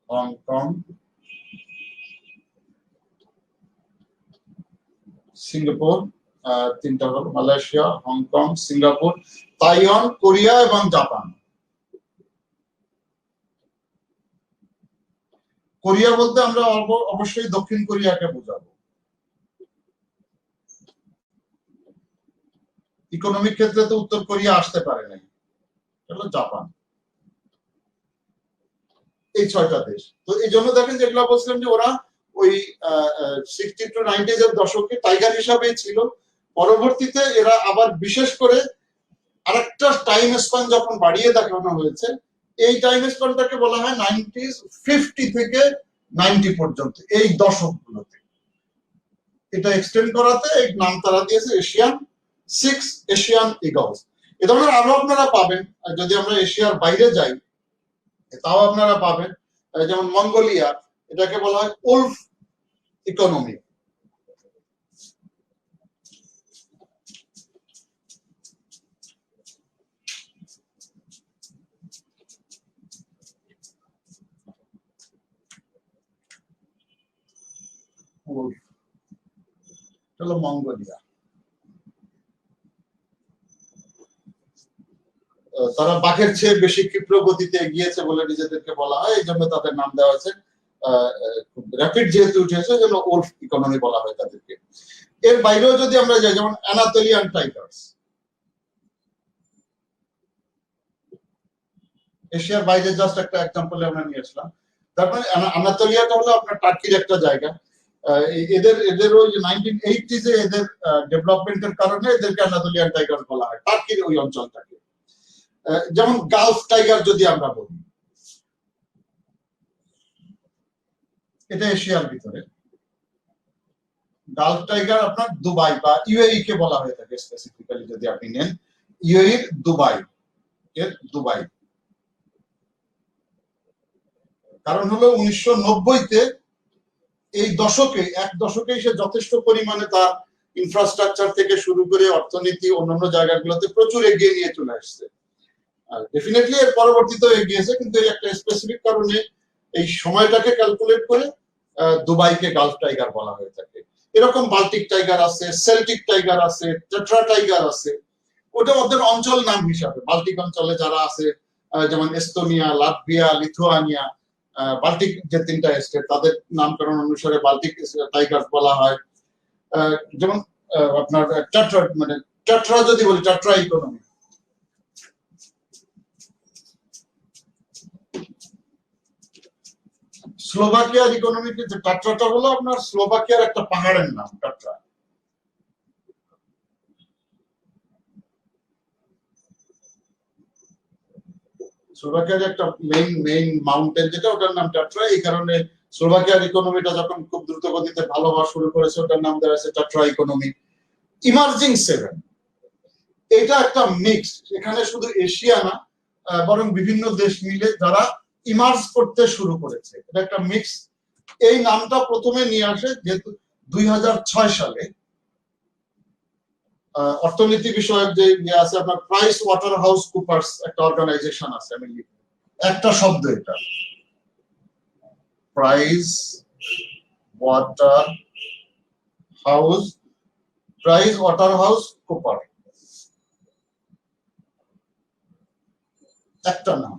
Hong Kong, Singapore, 3টা হলো Malaysia, Hong Kong, Singapore, Taiwan, Korea এবং জাপান। কোরিয়া বলতে আমরা অবশ্যই দক্ষিণ কোরিয়াকে বোঝাবো। ইকোনমিক ক্ষেত্রে তো উত্তর কোরিয়া আসতে পারে নাই, হলো জাপান। এই 6টা দেশ। তো এই জন্য দেখেন যেগুলো বলছিলাম যে ওরা ওই 60 to 90s এর দশকে টাইগার হিসাবে ছিল, পরবর্তীতে এরা আবার বিশেষ করে আরেকটা টাইম স্প্যান যখন বাড়িয়ে দেখানো হয়েছে, এই টাইম স্প্যানটাকে বলা হয় 50 থেকে 90 পর্যন্ত, এই দশকগুলোতে এটা এক্সটেন্ড করাতে এই নাম তারা দিয়েছে 6 এশিয়ান ইগলস। এ ধরনের আরো আপনারা পাবেন, যদি আমরা এশিয়ার বাইরে যাই তাও আপনারা পাবেন। যেমন মঙ্গোলিয়া, এটাকে বলা হয় উলফ ইকোনমি। হলো মঙ্গোলিয়া। তারা বাঘের চেয়ে বেশি ক্ষিপ্র গতিতে এগিয়েছে বলে নিজেদেরকে বলা হয়, এই জন্য তাদের নাম দেওয়া হয়েছে। র্যাপিড যেহেতু উঠেছে, এই জন্য ওল্ফ ইকোনমি বলা হয় তাদেরকে। এর বাইরেও যদি আমরা যাই, যেমন অ্যানাতোলিয়ান টাইগার্স, এশিয়ার বাইরে জাস্ট একটা এক্সাম্পল আমরা নিয়ে আসলাম। তারপরে অ্যানাতোলিয়াটা হলো আপনার টার্কির একটা জায়গা। এদের ওই 1980s এদের ডেভেলপমেন্টের কারণে এদেরকে অ্যানাতোলিয়ান টাইগার বলা হয়, টার্কির ওই অঞ্চলটাকে। যেমন গালফ টাইগার যদি আমরা বলি, এটা এশিয়ার ভিতরে। গালফ টাইগার আপনার দুবাই বা ইউএই কে বলা হয়ে থাকে স্পেসিফিক্যালি, যদি আপনি নেন ইউএই দুবাই, এর দুবাই। কারণ হলো 1990-তে এই দশকে, এক দশকেই সে যথেষ্ট পরিমাণে তার ইনফ্রাস্ট্রাকচার থেকে শুরু করে অর্থনীতি অন্যান্য জায়গাগুলোতে প্রচুর এগিয়ে নিয়ে চলে আসছে। আর ডেফিনেটলি এর পরবর্তীতেও এগিয়েছে, কিন্তু এই একটা স্পেসিফিক কারণে এই সময়টাকে ক্যালকুলেট করে দুবাইকে গালফ টাইগার বলা হয়ে থাকে। এরকম বাল্টিক টাইগার আছে, সেল্টিক টাইগার আছে, টেট্রা টাইগার আছে। ওটা ওদের অঞ্চল নাম হিসাবে, বাল্টিক অঞ্চলে যারা আছে, যেমন এস্তোনিয়া, লাটভিয়া, লিথুয়ানিয়া, বাল্টিক যে তিনটা স্টেট, তাদের নামকরণ অনুসারে বাল্টিক টাইগার বলা হয়। যেমন আপনার টেট্রা, মানে টেট্রা যদি বলি, টেট্রা ইকোনমি, স্লোভাকিয়ার ইকোনমিতে যে টাট্রাটা হলো আপনার স্লোভাকিয়ার একটা পাহাড়ের নাম টাট্রা। স্লোভাকিয়ার একটা মেইন মাউন্টেন যেটা, ওটার নাম টাট্রা। এই কারণে স্লোভাকিয়ার ইকোনমিটা যখন খুব দ্রুত গতিতে ভালো হওয়া শুরু করেছে, ওটার নাম দেওয়া হয়েছে টাট্রা ইকোনমি। ইমার্জিং সেভেন, এটা একটা মিক্স, এখানে শুধু এশিয়া না, বরং বিভিন্ন দেশ মিলে যারা ইমার্জ করতে শুরু করেছে, এটা একটা মিক্স। এই নামটা প্রথমে নিয়ে আসে যেহেতু 2006 সালে অর্থনীতি বিষয়ক যে আছে আপনার প্রাইস ওয়াটার হাউস কুপার্স একটা অর্গানাইজেশন আছে, আমি একটা শব্দ, এটা প্রাইস ওয়াটার হাউস কুপার, একটা নাম।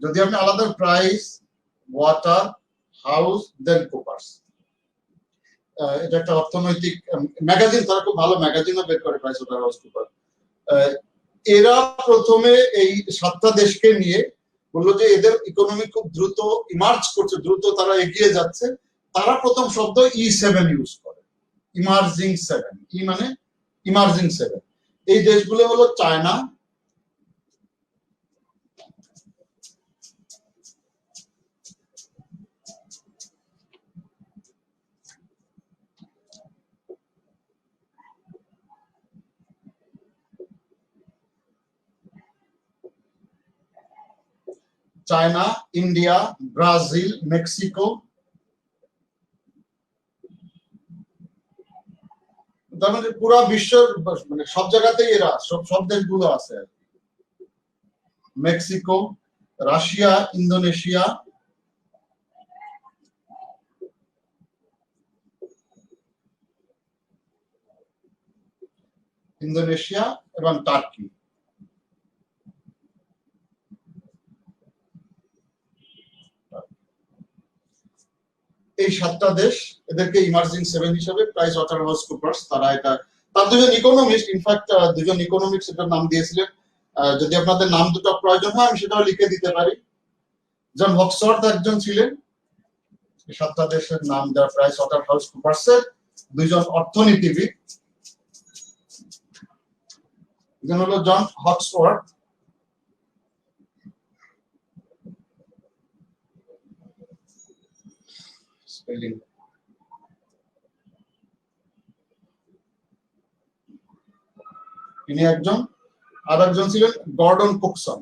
যদি আপনি আলাদা প্রাইস ওয়াটার হাউস দেন কুপার্স, এটা একটা অর্থনৈতিক ম্যাগাজিন, তারা খুব ভালো ম্যাগাজিনও বের করে প্রাইস ওয়াটার হাউস কুপার। এরা প্রথমে এই 7টা দেশকে নিয়ে বললো যে এদের ইকোনমি খুব দ্রুত ইমার্জ করছে, দ্রুত তারা এগিয়ে যাচ্ছে। তারা প্রথম শব্দ E7 ইউজ করে, ইমার্জিং 7। ই মানে ইমার্জিং 7। এই দেশগুলো হলো চায়না, ইন্ডিয়া, ব্রাজিল, মেক্সিকো। তার মানে পুরো বিশ্বের মানে সব জায়গাতেই এরা, সব দেশগুলো আছে। মেক্সিকো, রাশিয়া, ইন্দোনেশিয়া, এবং টার্কি। এই 7টা দেশ, এদেরকে ইমার্জিং 7 হিসেবে প্রাইস ওয়াটার হাউস কুপার্স, তারা এটা, তার দুজন ইকোনমিস্ট, ইনফ্যাক্ট দুজন ইকোনমিক্স এটার নাম দিয়েছিলেন। যদি আপনাদের নাম দুটো প্রয়োজন হয় আমি সেটাও লিখে দিতে পারি। জন হক্সওয়ার্থ একজন ছিলেন, এই 7টা দেশের নাম যারা প্রাইস ওয়াটার হাউস কুপার্সের দুইজন অর্থনীতিবিদ, একজন হলো জন হক্সওয়ার্থ, স্পেলিং তিনি একজন, আর একজন ছিলেন গর্ডন কুকসন।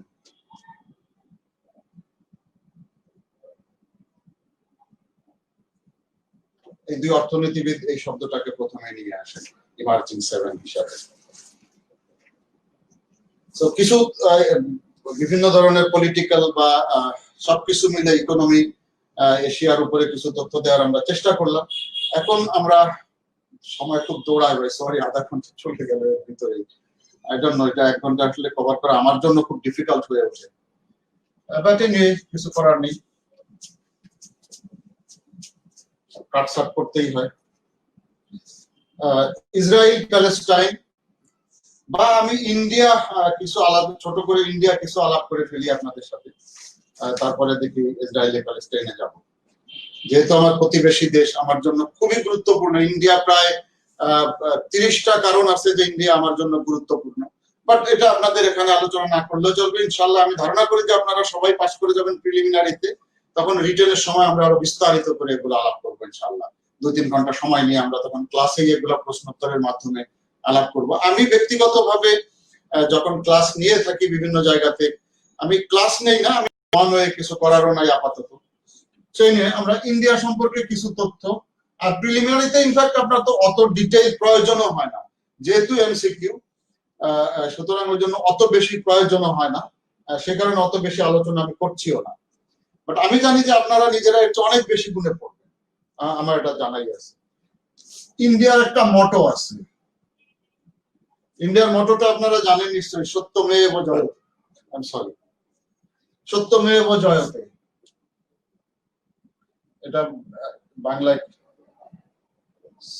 এই দুই অর্থনীতিবিদ এই শব্দটাকে প্রথমে নিয়ে আসেন ইমার্জিং 7 হিসাবে। তো কিছু বিভিন্ন ধরনের পলিটিক্যাল বা সবকিছু মিলে ইকোনমি এশিয়ার উপরে কিছু তথ্য দেওয়ার আমরা চেষ্টা করলাম। এখন আমরা সময় খুব দৌড়ায় ভাই, সরি, আধা ঘন্টা চলে গেল এর ভিতরে। আই ডোন্ট নো, এটা 1 ঘন্টা আসলে কভার করা আমার জন্য খুব ডিফিকাল্ট হয়ে ওঠে, বাট এনিওয়ে কিছু করার নেই, কাটসাট করতেই হয়। ইসরায়েল প্যালেস্টাইন বা আমি ইন্ডিয়া কিছু আলাপ, ছোট করে ইন্ডিয়া কিছু আলাপ করে ফেলি আপনাদের সাথে, তারপরে দেখি ইসরায়েলে প্যালেস্টাইনে যাব। যেহেতু আমার প্রতিবেশী দেশ, আমার জন্য খুবই গুরুত্বপূর্ণ। ইন্ডিয়া প্রায় 30টা কারণ আছে যে ইন্ডিয়া আমার জন্য গুরুত্বপূর্ণ, বাট এটা আপনাদের এখানে আলোচনা না করলেও চলবে। ইনশাল্লাহ আমি ধারণা করি যে আপনারা সবাই পাস করে যাবেন প্রিলিমিনারিতে, তখন রিটেনের সময় আমরা আরো বিস্তারিত করে এগুলো আলাপ করবো ইনশাল্লাহ। 2-3 ঘন্টা সময় নিয়ে আমরা তখন ক্লাসে এগুলো প্রশ্নোত্তরের মাধ্যমে আলাপ করব। আমি ব্যক্তিগতভাবে যখন ক্লাস নিয়ে থাকি বিভিন্ন জায়গাতে, আমি ক্লাস নেই না, আমি ওয়ান ওয়ে কিছু করারও নাই আপাতত, সেই নিয়ে আমরা ইন্ডিয়া সম্পর্কে কিছু তথ্য। আর প্রিলিমিনারিতে ইনফ্যাক্ট আপনার তো অত ডিটেইল প্রয়োজনও হয় না, যেহেতু এমসিকিউ, সুতরাং ওই জন্য অত বেশি প্রয়োজনও হয় না, সে কারণে অত বেশি আলোচনা আমি করছিও না। বাট আমি জানি যে আপনারা নিজেরা একটু অনেক বেশি গুণে পড়বেন, আমার এটা জানাই আছে। ইন্ডিয়ার একটা মটো আছে, ইন্ডিয়ার মটোটা আপনারা জানেন নিশ্চয়ই, সত্যমেব Jayate. I am sorry, সত্যমেব Jayate, এটা বাংলায়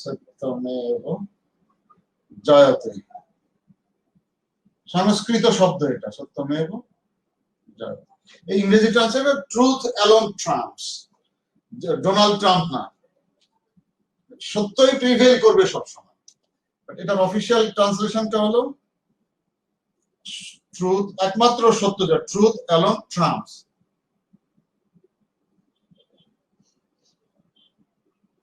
সত্যমেব জয়তে, সংস্কৃত শব্দ এটা, সত্যমেব জয়তে। এই ইংরেজিটা আছে truth alone Trump's, Donald Trump না, সত্যই প্রিভেল করবে সবসময়। এটার অফিসিয়াল ট্রান্সলেশনটা হলো ট্রুথ, একমাত্র সত্য যা, truth alone trumps,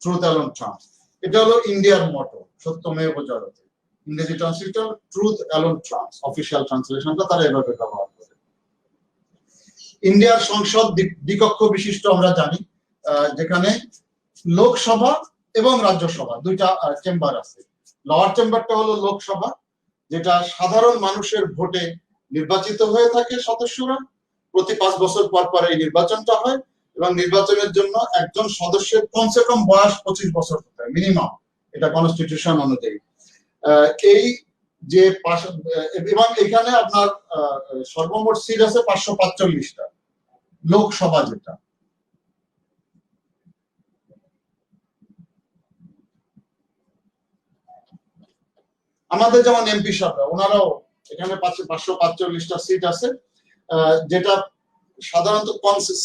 truth alone trumps. এটা হলো ইন্ডিয়ার মটো, সত্যমেব জয়তে। ইংরেজি translation truth alone trumps, official ট্রান্সলেশনটা তারা এভাবে ব্যবহার করে। ইন্ডিয়ার সংসদ দ্বিকক্ষ বিশিষ্ট আমরা জানি, যেখানে লোকসভা এবং রাজ্যসভা দুইটা চেম্বার আছে। লোয়ার চেম্বারটা হলো লোকসভা, যেটা সাধারণ মানুষের ভোটে নির্বাচিত হয়ে থাকে সদস্যরা, প্রতি 5 বছর পর পর এই নির্বাচনটা হয়, এবং নির্বাচনের জন্য একজন সদস্যের কমসে কম বয়স 25 বছর হতে হয় মিনিমাম, এটা কনস্টিটিউশন অনুযায়ী। এই যে এবং এখানে আপনার সর্বমোট সিট আছে 545টা, লোকসভা যেটা। আমাদের যেমন এমপি সাহেবরা, ওনারাও এখানে 545টা সিট আছে, যেটা সাধারণত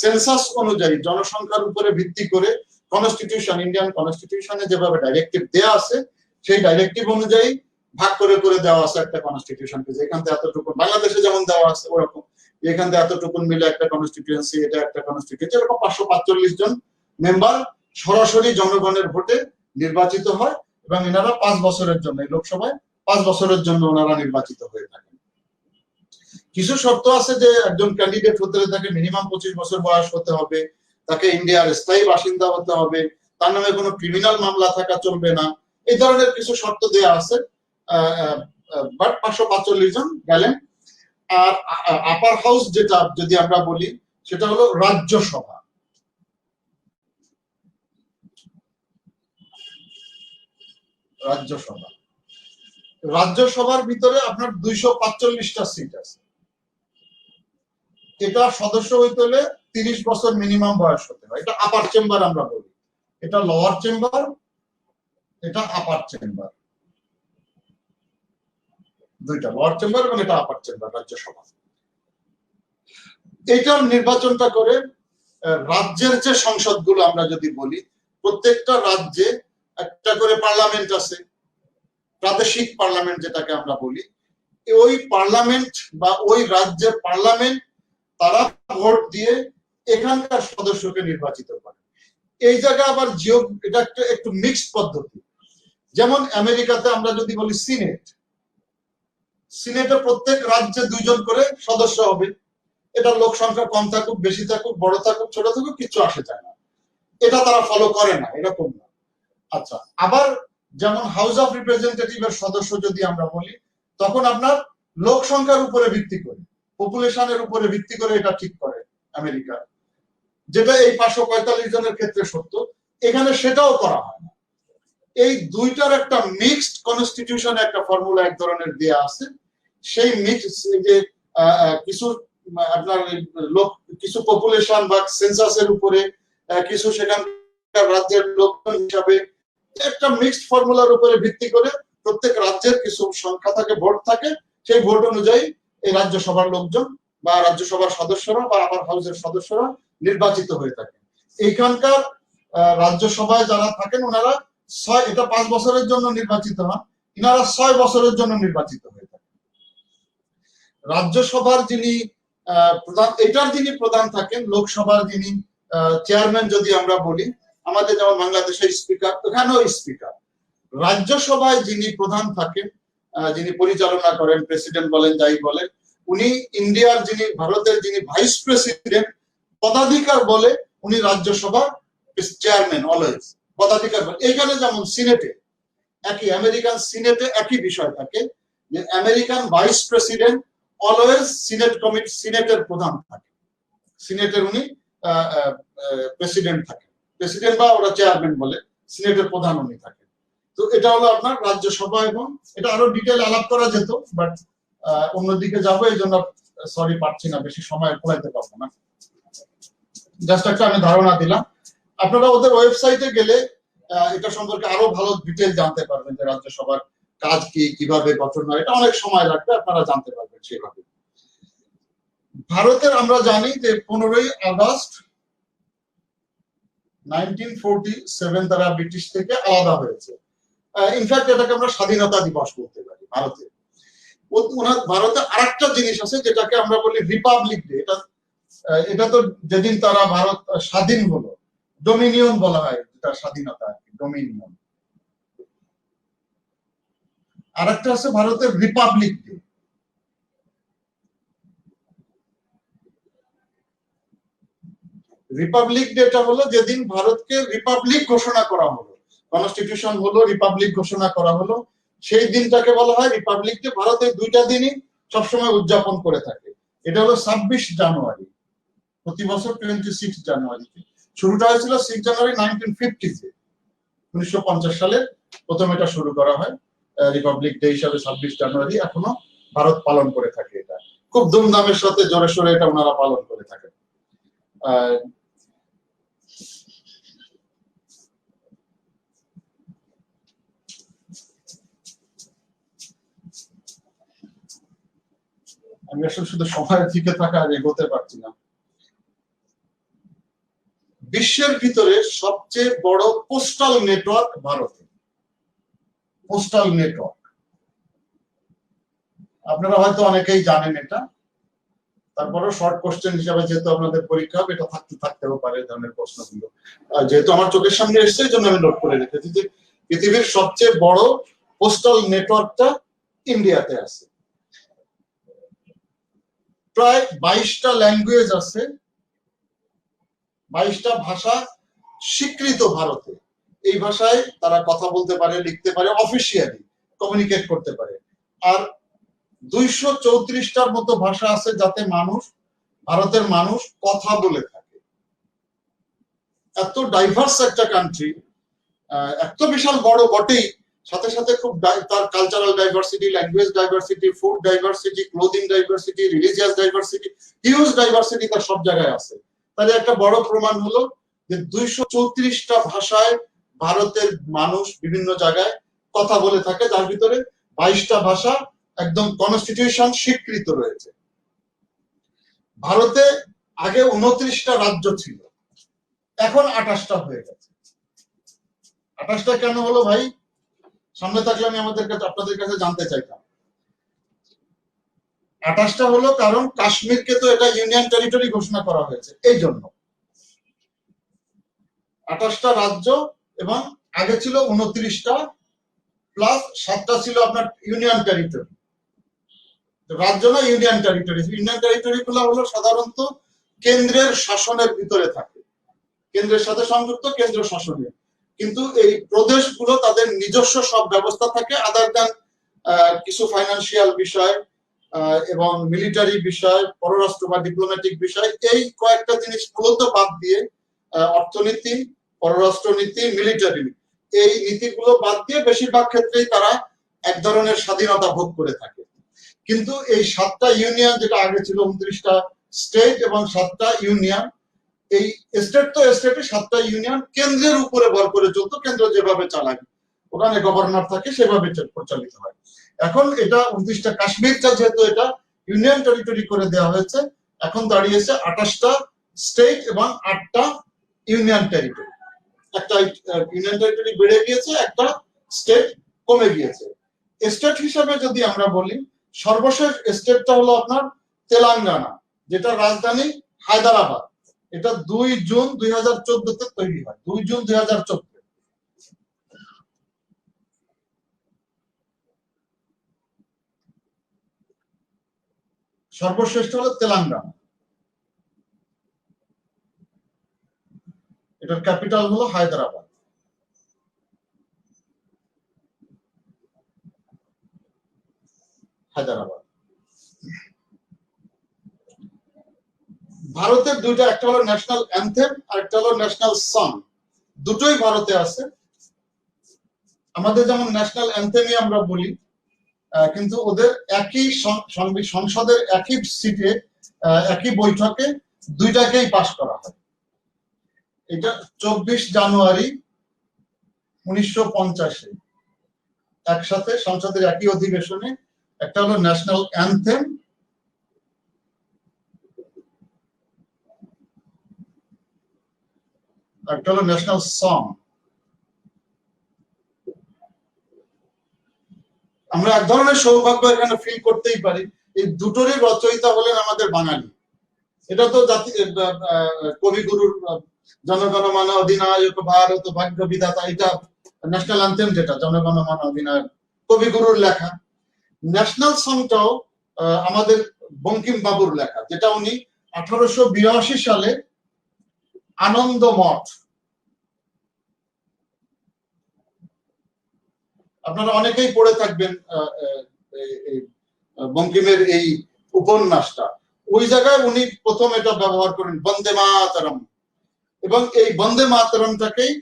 সেন্সাস অনুযায়ী জনসংখ্যার উপরে ভিত্তি করে কনস্টিটিউশন, ইন্ডিয়ান কনস্টিটিউশনে যেভাবে ডাইরেক্টিভ দেওয়া আছে, সেই ডাইরেক্টিভ অনুযায়ী ভাগ করে করে দেওয়া আছে একটা কনস্টিটিউশনকে, যে এখান থেকে এতটুকু, বাংলাদেশে যেমন দেওয়া আছে ওরকম, এখান থেকে এতটুকু মিলে একটা কনস্টিটিউয়েন্সি, এটা একটা কনস্টিটিউয়েন্সি, এরকম 545 জন মেম্বার সরাসরি জনগণের ভোটে নির্বাচিত হয়, এবং এনারা 5 বছরের জন্য, এই লোকসভায় 5 বছরের জন্য ওনারা নির্বাচিত হয়ে থাকেন। কিছু শর্ত আছে যে একজন ক্যান্ডিডেট হতে হলে তাকে মিনিমাম 25 বছর বয়স হতে হবে, তাকে ইন্ডিয়ার স্থায়ী বাসিন্দা হতে হবে, তার নামে কোনো ক্রিমিনাল মামলা থাকা চলবে না, এই ধরনের কিছু শর্ত দেওয়া আছে। বাট 545 জন গেলেন। আর আপার হাউস যেটা যদি আমরা বলি, সেটা হলো রাজ্যসভা। রাজ্যসভা, রাজ্যসভার ভিতরে আপনার 245টা সিট আছে। এটা সদস্য হইতে হলে 30 বছর মিনিমাম বয়স হতে হয়। এটা আপার চেম্বার আমরা বলি, এটা লোয়ার চেম্বার, এটা আপার চেম্বার, দুইটা, লোয়ার চেম্বার এবং এটা আপার চেম্বার, রাজ্যসভা। এটার নির্বাচনটা করে রাজ্যের যে সংসদগুলো আমরা যদি বলি, প্রত্যেকটা রাজ্যে একটা করে পার্লামেন্ট আছে, প্রাদেশিক পার্লামেন্ট যেটাকে আমরা বলি। ওই পার্লামেন্ট বা ওই রাজ্যের পার্লামেন্ট তারা ভোট দিয়ে এখানকার সদস্যকে নির্বাচিত করে। এই জায়গা আবার এটা একটু মিক্সড পদ্ধতি। যেমন আমেরিকাতে আমরা যদি বলি সিনেট, সিনেটে প্রত্যেক রাজ্যে 2 জন করে সদস্য হবে। এটা লোক সংখ্যা কম থাকুক, বেশি থাকুক, বড় থাকুক, ছোট থাকুক, কিছু আসে যায় না, এটা তারা ফলো করে না, এরকম না। আচ্ছা, আবার যেমন হাউস অফ রিপ্রেজেন্টেটিভের সদস্য যদি আমরা বলি, তখন আপনার লোক সংখ্যার উপরে ভিত্তি করে, পপুলেশনের উপরে ভিত্তি করে এটা ঠিক করে আমেরিকা, যেটা এই 545 জনের ক্ষেত্রে সত্য। এখানে সেটাও করা হয় না। এই দুইটার একটা মিক্সড কনস্টিটিউশন একটা ফর্মুলা এক ধরনের দেয়া আছে। সেই মিক্স যে কিছু আপনার লোক, কিছু পপুলেশন বা সেন্সাসের উপরে, কিছু সেখানকার রাজ্যের লোকজন হিসাবে একটা মিক্সড ফর্মুলার উপরে ভিত্তি করে প্রত্যেক রাজ্যের কিছু সংখ্যা থাকে, ভোট থাকে, সেই ভোট অনুযায়ী এই রাজ্যসভার লোকজন বা রাজ্যসভার সদস্যরা বা আপার হাউসের সদস্যরা নির্বাচিত হয়ে থাকে। এইখানকার রাজ্যসভায় যারা থাকেন ওনারা এটা 5 বছরের জন্য নির্বাচিত হন, ইনারা 6 বছরের জন্য নির্বাচিত হয়ে থাকেন। রাজ্যসভার যিনি প্রধান, এটার যিনি প্রধান থাকেন, লোকসভার যিনি চেয়ারম্যান যদি আমরা বলি, আমাদের যেমন বাংলাদেশের স্পিকার, ওখানেও স্পিকার। রাজ্যসভায় যিনি প্রধান থাকেন, যিনি পরিচালনা করেন, প্রেসিডেন্ট বলেন যাই বলেন, উনি ইন্ডিয়ার যিনি, ভারতের যিনি ভাইস প্রেসিডেন্ট, পদাধিকার বলে উনি রাজ্যসভার চেয়ারম্যান অলওয়েজ, পদাধিকার বলে। এইখানে যেমন সিনেটে একই, আমেরিকান সিনেটে একই বিষয় থাকে যে আমেরিকান ভাইস প্রেসিডেন্ট অলওয়েজ সিনেটের প্রধান থাকে, সিনেটের উনি প্রেসিডেন্ট থাকে, প্রেসিডেন্ট বা ওরা চেয়ারম্যান বলে, সিনেটের প্রধান উনি থাকেন। তো এটা হলো আপনার রাজ্যসভা, এবং এটা আরো ডিটেল আলাপ করা যেত, বাট অন্যদিকে যাবো, এই জন্য সরি পাচ্ছি না, বেশি সময় খোলাইতে পারবো না। জাস্ট একটা আমি ধারণা দিলাম। আপনারা ওদের ওয়েবসাইটে গেলে এটা সম্পর্কে আরো ভালো ডিটেল জানতে পারবেন যে রাজ্যসভার কাজ কি, কিভাবে গঠন হয়, এটা অনেক সময় লাগবে, আপনারা জানতে পারবেন সেভাবে। ভারতের আমরা জানি যে 15ই আগস্ট 1947 তারা ব্রিটিশ থেকে আলাদা হয়েছে। ইনফ্যাক্ট এটাকে আমরা স্বাধীনতা দিবস বলতে পারি ভারতে। ভারতে আরেকটা জিনিস আছে যেটাকে আমরা বলি রিপাবলিক ডে। এটা তো যেদিন তারা ভারত স্বাধীন হলো, ডোমিনিয়ন বলা হয়, যেটা স্বাধীনতা, ডোমিনিয়ন। আরেকটা আছে ভারতের রিপাবলিক ডে। রিপাবলিক ডেটা হলো যেদিন ভারতকে রিপাবলিক ঘোষণা করা হলো, কনস্টিটিউশন হলো, রিপাবলিক ঘোষণা করা হলো, সেই দিনটাকে বলা হয় রিপাবলিক ডে। ভারতের দুইটা দিনই সবসময় উদযাপন করে থাকে। এটা হলো 26 জানুয়ারি, প্রতি বছর 26 জানুয়ারিতে। শুরুটা হয়েছিল 6 জানুয়ারি 1950-তে, 1950 সালে প্রথম এটা শুরু করা হয় রিপাবলিক ডে হিসাবে 26 জানুয়ারি। এখনো ভারত পালন করে থাকে, এটা খুব ধুমধামের সাথে জোরে সোরে এটা ওনারা পালন করে থাকে। আমি আসলে শুধু সময়ের দিকে থাকা আর এগোতে পারছি না। বিশ্বের ভিতরে সবচেয়ে বড় পোস্টাল নেটওয়ার্ক ভারতে, পোস্টাল নেটওয়ার্ক। আপনারা হয়তো অনেকেই জানেন এটা, তারপরে শর্ট কোশ্চেন হিসাবে যেহেতু আপনাদের পরীক্ষা হবে, এটা থাকতেও পারে এই ধরনের প্রশ্নগুলো। যেহেতু আমার চোখের সামনে এসছে, এই জন্য আমি নোট করে রেখেছি যে পৃথিবীর সবচেয়ে বড় পোস্টাল নেটওয়ার্কটা ইন্ডিয়াতে আছে। প্রায় 22টা ল্যাঙ্গুয়েজ আছে, 22টা ভাষা স্বীকৃত ভারতে। এই ভাষায় তারা কথা বলতে পারে, লিখতে পারে, অফিসিয়ালি কমিউনিকেট করতে পারে। আর 234টার মতো ভাষা আছে যাতে ভারতের মানুষ কথা বলে থাকে। এত ডাইভার্স একটা কান্ট্রি, এত বিশাল বড় বটেই, সাথে সাথে খুব তার cultural diversity, language diversity, food diversity, clothing diversity, religious diversity, huge diversity তার সব জায়গায় আছে। তাহলে একটা বড় প্রমাণ হলো যে 234টা ভাষায় ভারতের মানুষ বিভিন্ন জায়গায় কথা বলে থাকে, যার ভিতরে 22টা ভাষা একদম কনস্টিটিউশন স্বীকৃত রয়েছে। ভারতে আগে 29টা রাজ্য ছিল, এখন 28টা হয়ে গেছে। 28টা কেন হলো ভাই? সামনে থাকলে আমি আপনাদের কাছে জানতে চাইতাম। 28টা হলো কারণ কাশ্মীরকে তো এটা ইউনিয়ন টেরিটরি ঘোষণা করা হয়েছে, এই জন্য 28টা রাজ্য। এবং আগে ছিল 29টা প্লাস 7টা ছিল আপনার ইউনিয়ন টেরিটরি। রাজ্য না, ইউনিয়ন টেরিটরি। ইউনিয়ন টেরিটরি গুলো হলো সাধারণত কেন্দ্রের শাসনের ভিতরে থাকে, কেন্দ্রের সাথে সংযুক্ত, কেন্দ্র শাসনের। কিন্তু এই প্রদেশগুলো তাদের নিজস্ব সব ব্যবস্থা থাকে, আদার দ্যান কিছু ফাইন্যান্সিয়াল বিষয় এবং মিলিটারি বিষয়, পররাষ্ট্র বা ডিপ্লোম্যাটিক বিষয়, এই কয়েকটা জিনিস মূলত বাদ দিয়ে অর্থনীতি, পররাষ্ট্রনীতি, মিলিটারি, এই নীতিগুলো বাদ দিয়ে বেশিরভাগ ক্ষেত্রেই তারা এক ধরনের স্বাধীনতা ভোগ করে থাকে। কিন্তু এই 7টা ইউনিয়ন, যেটা আগে ছিল 29টা স্টেট এবং 7টা ইউনিয়ন, এই স্টেট তো স্টেটে 7টা ইউনিয়ন কেন্দ্রের উপরে ভর করে চলতো, কেন্দ্র যেভাবে চালায় ওখানে গভর্নর থাকে সেভাবে পরিচালিত হয়। এখন এটা 29টা কাশ্মীরটা যেহেতু এটা ইউনিয়ন টেরিটরি করে দেওয়া হয়েছে, এখন দাঁড়িয়েছে 28টা স্টেট এবং 8টা ইউনিয়ন টেরিটরি। একটা ইউনিয়ন টেরিটরি বেড়ে গিয়েছে, একটা স্টেট কমে গিয়েছে। স্টেট হিসাবে যদি আমরা বলি, সর্বশেষ স্টেটটা হলো আপনার তেলেঙ্গানা, যেটা রাজধানী হায়দ্রাবাদ। এটা 2 জুন 2014 তৈরি হয়, 2 জুন 2014। সর্বশ্রেষ্ঠ হলো তেলেঙ্গানা, এটার ক্যাপিটাল হলো হায়দ্রাবাদ। ভারতের দুইটা, একটা হলো ন্যাশনাল অ্যানথেম আর একটা হলো ন্যাশনাল সং, দুটোই ভারতে আছে। আমাদের যেমন ন্যাশনাল অ্যানথেমই আমরা বলি, কিন্তু ওদের একই সংসদের একই সিটে একই বৈঠকে দুইটাকেই পাশ করা হয়। এটা 24 জানুয়ারি 1950 একসাথে সংসদের একই অধিবেশনে, একটা হলো ন্যাশনাল অ্যানথেম আর একটা হলো ন্যাশনাল সং। আমরা এক ধরনের সৌভাগ্য এখানে ফিল করতেই পারি, এই দুটোরই রচয়িতা হলেন আমাদের বাঙালি। এটা তো জাতি কবিগুরুর জনগণ মন অধিনায়ক ভারত ভাগ্য বিধাতা, এটা ন্যাশনাল অ্যানথেম, যেটা জনগণ মন অধিনায়ক কবিগুরুর লেখা। ন্যাশনাল সংটাও আমাদের বঙ্কিম বাবুর লেখা, যেটা উনি 1882 সালে আনন্দ মঠ, আপনারা অনেকেই পড়ে থাকবেন বঙ্কিমের এই উপন্যাসটা, ওই জায়গায় উনি প্রথম এটা ব্যবহার করেন, বন্দে মাতরম। এবং এই বন্দে মাতরমটাকেই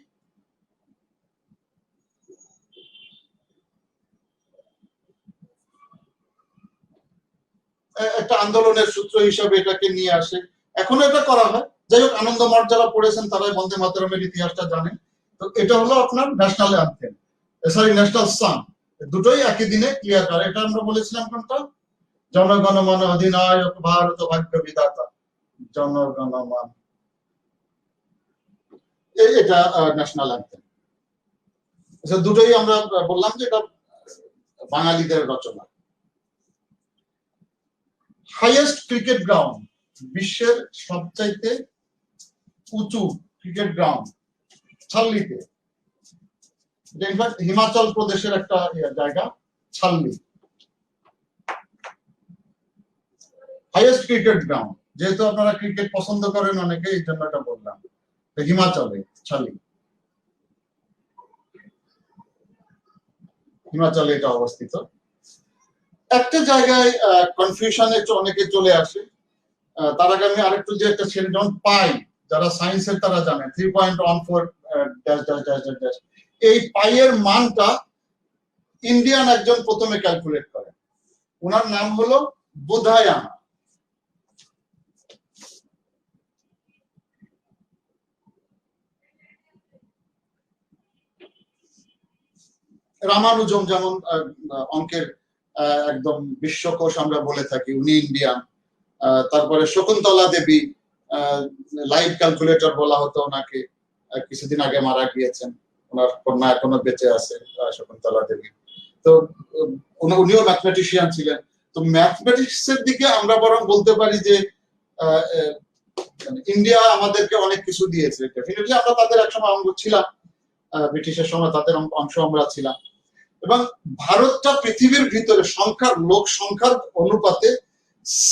একটা আন্দোলনের সূত্র হিসাবে এটাকে নিয়ে আসে, এখনো এটা করা হয়। যাই হোক, আনন্দ মঠ যারা পড়েছেন তারাই বন্দে মাতরমের ইতিহাসটা জানেন। তো এটা হলো আপনার national anthem, sorry national song, দুটোই একই দিনে ক্লিয়ার করে। এটা আমরা বলেছিলাম কোনটা, জনগণ মন অধিনায়ক ভারত ভাগ্য বিধাতা, জনগণ মন, এটা ন্যাশনাল অ্যানথেম। দুটোই আমরা বললাম যে এটা বাঙালিদের রচনা। হাইয়েস্ট ক্রিকেট গ্রাউন্ড, বিশ্বের সবচাইতে উঁচু ক্রিকেট গ্রাউন্ড ছাল্লিতে, হিমাচল প্রদেশের একটা জায়গা, ছাল্লি। হাইয়েস্ট ক্রিকেট গ্রাউন্ড, যেহেতু আপনারা ক্রিকেট পছন্দ করেন অনেকে, এই জন্য এটা বললাম, হিমাচলে ছাল্লি, হিমাচলে এটা অবস্থিত। একটা জায়গায় কনফিউশনে অনেকে চলে আসে, তার আগে আমি আরেকটু যে একটা ছেলে, যেমন পাই, যারা সায়েন্সের তারা জানে 3.14 ড্যাশ, এই পাইয়ের মানটা ইন্ডিয়ান একজন প্রথমে ক্যালকুলেট করে, ওনার নাম হলো বুধায়ানা। রামানুজম যেমন অঙ্কের একদম বিশ্বকোষ আমরা বলে থাকি, উনি ইন্ডিয়ান। তারপরে শকুন্তলা দেবী, লাইভ ক্যালকুলেটর বলা হতো ওনাকে, কিছুদিন আগে মারা গিয়েছেন, ওনার কন্যা এখনো বেঁচে আছে, শকুন্তলা দেবী। তো উনিও ম্যাথমেটিশিয়ান ছিলেন। তো ম্যাথমেটিক্স এর দিকে আমরা বরং বলতে পারি যে ইন্ডিয়া আমাদেরকে অনেক কিছু দিয়েছে, ডেফিনেটলি আমরা তাদের একসময় অঙ্গ ছিলাম, ব্রিটিশের সময় তাদের অংশ আমরা ছিলাম। এবং ভারতটা পৃথিবীর ভিতরে সংখ্যার, লোক সংখ্যার অনুপাতে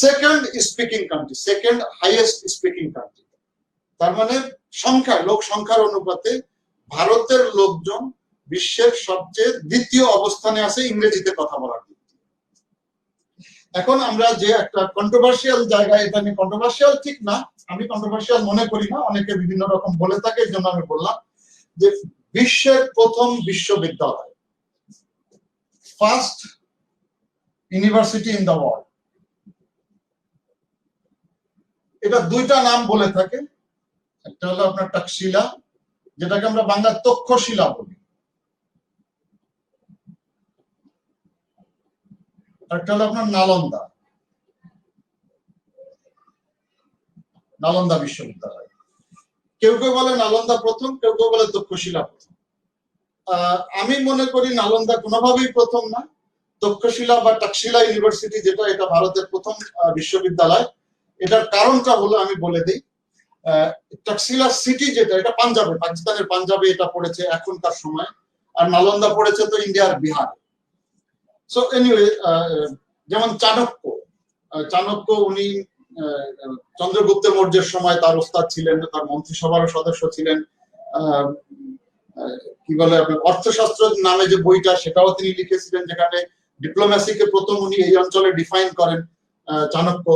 second speaking country, second highest speaking country. তার মানে সংখ্যায়, লোক সংখ্যার অনুপাতে ভারতের লোকজন বিশ্বের সবচেয়ে দ্বিতীয় অবস্থানে আছে ইংরেজিতে কথা বলার দিক দিয়ে। এখন আমরা যে একটা কন্ট্রোভার্সিয়াল জায়গায়, এটা নিয়ে কন্ট্রোভার্সিয়াল ঠিক না, আমি কন্ট্রোভার্সিয়াল মনে করি না, অনেকে বিভিন্ন রকম বলে থাকে, এই জন্য আমি বললাম যে বিশ্বের প্রথম বিশ্ববিদ্যালয়, first university in the world. এটা দুইটা নাম বলে থাকে, একটা হলো আপনার তক্ষশিলা, যেটাকে আমরা বাংলা তক্ষশিলা বলি, একটা হলো আপনার নালন্দা, নালন্দা বিশ্ববিদ্যালয়। কেউ কেউ বলে নালন্দা প্রথম, কেউ কেউ বলে তক্ষশিলা প্রথম। আমি মনে করি নালন্দা কোনোভাবেই প্রথম না। তক্ষশিলা বা তক্ষশিলা ইউনিভার্সিটি যেটা, এটা ভারতের প্রথম বিশ্ববিদ্যালয়। এটার কারণটা হলো আমি বলে দিই। তক্ষশিলা সিটি যেটা, এটা পাঞ্জাবে, পাকিস্তানের পাঞ্জাবে এটা পড়েছে এখনকার সময়, আর নালন্দা পড়েছে তো ইন্ডিয়ার বিহারে। সো এনিওয়ে, যেমন চাণক্য উনি চন্দ্রগুপ্ত মৌর্যের সময় তার ওস্তাদ ছিলেন, তার মন্ত্রিসভার সদস্য ছিলেন। কি বলে আপনার অর্থশাস্ত্র নামে যে বইটা, সেটাও তিনি লিখেছিলেন, যেখানে ডিপ্লোম্যাসিকে প্রথম উনি এই অঞ্চলে ডিফাইন করেন। চাণক্য,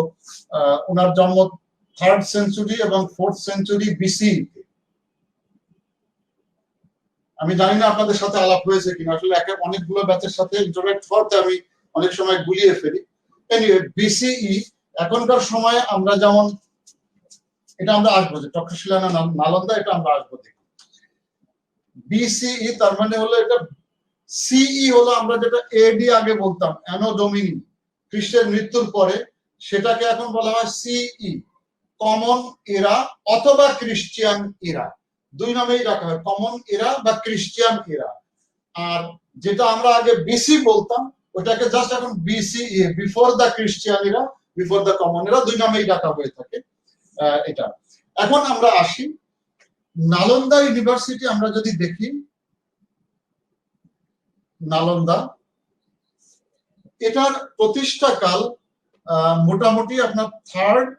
ওনার জন্ম 3rd সেঞ্চুরি এবং 4th সেঞ্চুরি বিসি। আমি জানি না আপনাদের সাথে আলাপ হয়েছে কিনা, আসলে অনেকগুলো ব্যাচের সাথে ইন্টারঅ্যাক্ট হতে আমি অনেক সময় গুলিয়ে ফেলি। এনিওয়ে, বিসিই এখনকার সময় আমরা যেমন, এটা আমরা আসবো যে তক্ষশিলা না নালন্দা, এটা আমরা আসবো দেখি। বিসিই তার মানে হলো, এটা সিই হলো আমরা যেটা এডি আগে বলতাম, অ্যানো ডোমিনি, খ্রিস্টের মৃত্যুর পরে, সেটাকে এখন বলা হয় সিই, কমন এরা অথবা ক্রিশ্চিয়ান এরা, দুই নামেই রাখা হয়, কমন এরা বা ক্রিশ্চিয়ান এরা। আর যেটা আমরা আগে বিসি বলতাম, ওটাকে জাস্ট এখন বিসিই, বিফোর দ্য ক্রিশ্চিয়ান এরা, বিফোর দ্য কমন এরা, দুই নামেই ডাকা হয়ে থাকে এটা। এখন আমরা আসি নালন্দা ইউনিভার্সিটি। আমরা যদি দেখি নালন্দা, এটার প্রতিষ্ঠাকাল মোটামুটি আপনার 3rd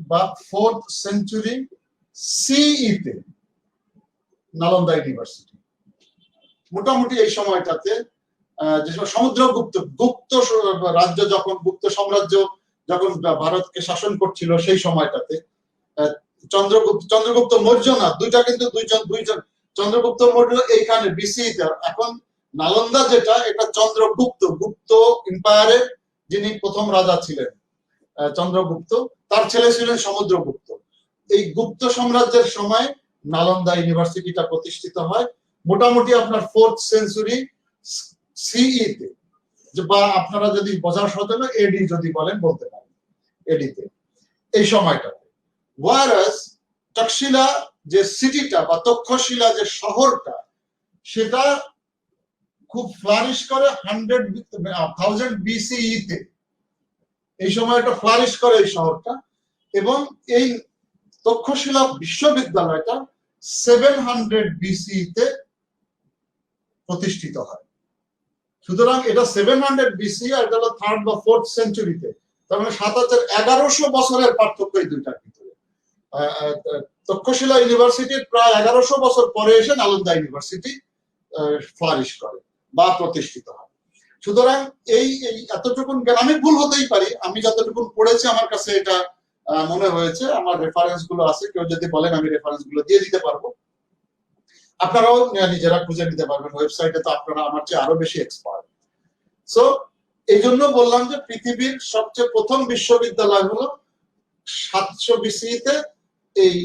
বা 4th সেঞ্চুরি সিই তে নালন্দা ইউনিভার্সিটি। মোটামুটি এই সময়টাতে যে গুপ্ত রাজ্য যখন, গুপ্ত সাম্রাজ্য যখন ভারতকে শাসন করছিল, সেই সময়টাতে চন্দ্রগুপ্ত মৌর্য না, দুইটা কিন্তু দুইজন চন্দ্রগুপ্ত মৌর্য এইখানে বিসিই তে। এখন নালন্দা যেটা, এটা গুপ্ত এম্পায়ারের যিনি প্রথম রাজা ছিলেন, চন্দ্রগুপ্ত, তার ছেলে ছিলেন সমুদ্রগুপ্ত। এই গুপ্ত সাম্রাজ্যের সময় নালন্দা ইউনিভার্সিটিটা প্রতিষ্ঠিত হয়, মোটামুটি আপনার 4th সেঞ্চুরি সিই তে, বা আপনারা যদি বোঝার সহজ হলো এডি যদি বলেন, বলতে পারেন এডিতে, এই সময়টাতে। ওয়ারাস তক্ষশিলা যে সিটিটা বা তক্ষশিলা যে শহরটা, সেটা খুব ফ্লারিশ করে 1000 বিসিই তে। এই সময়টা ফ্লারিশ করে এই শহরটা, এবং এই তক্ষশিলা বিশ্ববিদ্যালয়টা 700 বিসিই তে প্রতিষ্ঠিত হয়। সুতরাং এটা 700 বিসি, আর এটা হলো 3rd বা 4th সেঞ্চুরিতে। তার মানে 1100 বছরের পার্থক্য এই দুইটার ভিতরে। তক্ষশিলা ইউনিভার্সিটির প্রায় 1100 বছর পরে এসে নালন্দা ইউনিভার্সিটি ফ্লারিশ করে বা প্রতিষ্ঠিত হয়। সুতরাং এই এতটুকুন জ্ঞান, আমি ভুল হতেই পারি, আমি যতটুকুন পড়েছি আমার কাছে এটা মনে হয়েছে। আমার রেফারেন্স গুলো আছে, কেউ যদি বলেন আমি রেফারেন্স গুলো দিয়ে দিতে পারবো, আপনারাও নিজেরা খুঁজে নিতে পারবেন ওয়েবসাইটে, তো আপনারা আমার চেয়ে আরো বেশি এক্সপার্ট। সো এই জন্য বললাম যে পৃথিবীর সবচেয়ে প্রথম বিশ্ববিদ্যালয় হলো 700 বিসিই তে এই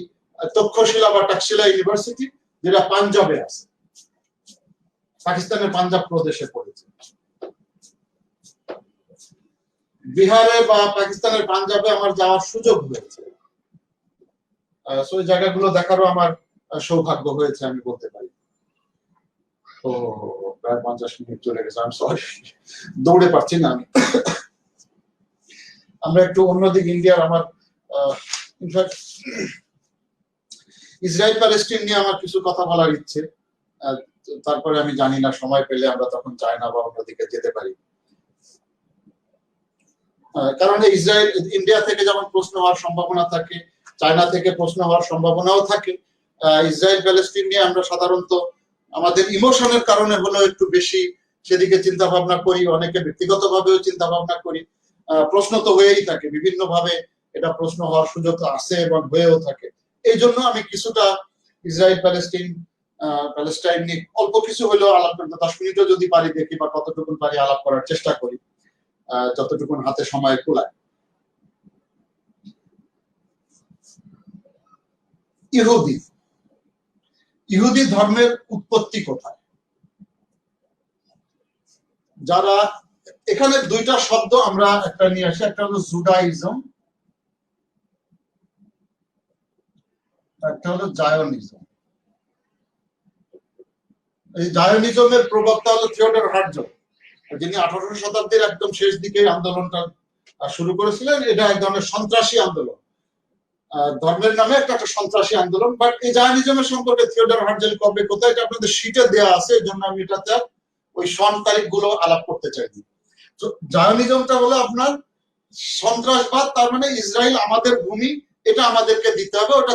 তক্ষশিলা বা তক্ষশিলা ইউনিভার্সিটি, যেটা পাঞ্জাবে আছে, পাকিস্তানের পাঞ্জাব প্রদেশে পড়েছে। বিহারে বা পাকিস্তানের পাঞ্জাবে আমার যাওয়ার সুযোগ হয়েছে, সেই জায়গাগুলো দেখারও আমার সৌভাগ্য হয়েছে, আমি বলতে পারি। ও প্রায় 50 মিনিট চলে গেছে, আমি সরি, দৌড়ে পারছি না আমি। আমরা একটু অন্যদিকে, ইন্ডিয়ার, আমার ইনফ্যাক্ট ইসরায়েল প্যালেস্টাইন নিয়ে আমার কিছু কথা বলার ইচ্ছে। তারপরে আমি জানি না, সময় পেলে আমরা তখন চায়না বা অন্যদিকে যেতে পারি। কারণ ইসরায়েল, ইন্ডিয়া থেকে যেমন প্রশ্ন হওয়ার সম্ভাবনা থাকে, চায়না থেকে প্রশ্ন হওয়ার সম্ভাবনাও থাকে। ইসরায়েল প্যালেস্টাইন নিয়ে আমরা সাধারণত আমাদের ইমোশনের কারণে হলো একটু বেশি সেদিকে চিন্তা ভাবনা করি, অনেকে ব্যক্তিগতভাবেও চিন্তা ভাবনা করি। প্রশ্ন তো হয়েই থাকে, বিভিন্ন ভাবে এটা প্রশ্ন হওয়ার সুযোগ আছে এবং হয়েও থাকে। এই জন্য আমি কিছুটা ইসরায়েল প্যালেস্টাইন প্যালেস্টাইন নিয়ে অল্প কিছু হলেও আলাপ করতে 10 মিনিটও যদি পারি দেখি বা কতটুকু পারি আলাপ করার চেষ্টা করি, যতটুকু হাতে সময় কুলায়। ইহুদি ধর্মের উৎপত্তি কোথায়? যারা এখানে দুইটা শব্দ আমরা একটা নিয়ে আসি, একটা হলো জুডাইজম, একটা হলো জায়নিজম। এই জায়নিজমের প্রবক্তা হলো থিওডর হার্টজগ, যিনি 18 শতাব্দীর একদম শেষ দিকে আন্দোলনটা শুরু করেছিলেন। এটা এক ধরনের সন্ত্রাসী আন্দোলন, ধর্মের নামে একটা সন্ত্রাসী আন্দোলন। বাট এই জায়নিজমের সম্পর্কে থিওডর হার্টজগ কবে কোথায় এটা আপনাদের শীটে দেওয়া আছে, এই জন্য আমি এটাতে ওই সন তারিখ গুলো আলাপ করতে চাইনি। তো জায়নিজমটা হলো আপনার সন্ত্রাসবাদ, তার মানে ইসরায়েল আমাদের ভূমি, এটা আমাদেরকে দিতে হবে, ওটা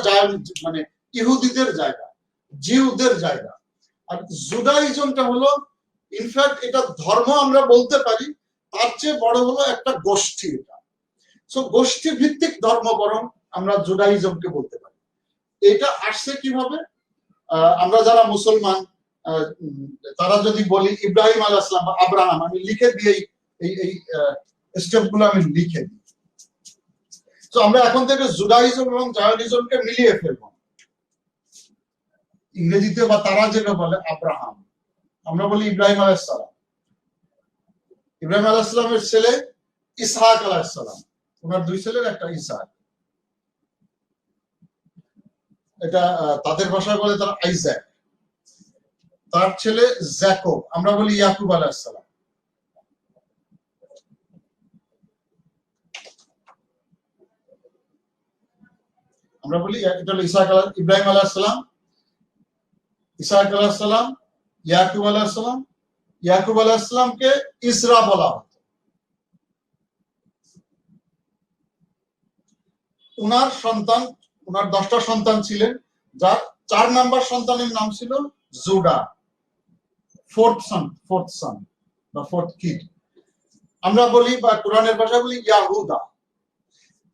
মানে ইহুদিদের জায়গা, জিউদের জায়গা। আর জুডাইজমটা হলো ইনফ্যাক্ট এটা ধর্ম আমরা বলতে পারি, তার চেয়ে বড় হলো একটা গোষ্ঠী। এটা সো গোষ্ঠী ভিত্তিক ধর্ম বরং আমরা জুডাইজমকে বলতে পারি। এটা আসছে কিভাবে? আমরা যারা মুসলমান তারা যদি বলি ইব্রাহিম আলাইহিস সালাম বা আব্রাহাম, আমি লিখে দিই এই স্টেপ গুলো আমি লিখে দিই। তো আমরা এখন থেকে জুডাইজম এবং জায়নিজমকে মিলিয়ে ফেলবো। ইংরেজিতে বা তারা যেটা বলে আব্রাহাম, আমরা বলি ইব্রাহিম আলাইহিস সালাম। ইব্রাহিম আলাইহিস সালামের ছেলে ইসহাক আলাইহিস সালাম, ওনার দুই ছেলের একটা ইসহাক, এটা তাদের ভাষায় বলে তারা আইজাক। তার ছেলে জ্যাকব, আমরা বলি ইয়াকুব আলাইহিস সালাম। আমরা বলি এটা হলো ইব্রাহিম আলাইহিস সালাম, ইসহাক আলাইহিস সালাম, ইয়াকুব আলাইহিস সালাম। ইয়াকুব আলাইহিস সালামকে ইসরা বলা হতো। উনার সন্তান, উনার 10টা সন্তান ছিলেন, যার 4 নাম্বার সন্তানের নাম ছিল জুডা, ফোর্থ সন বা ফোর্থ কিড। আমরা বলি বা কোরআনের ভাষায় বলি ইয়াহুদা।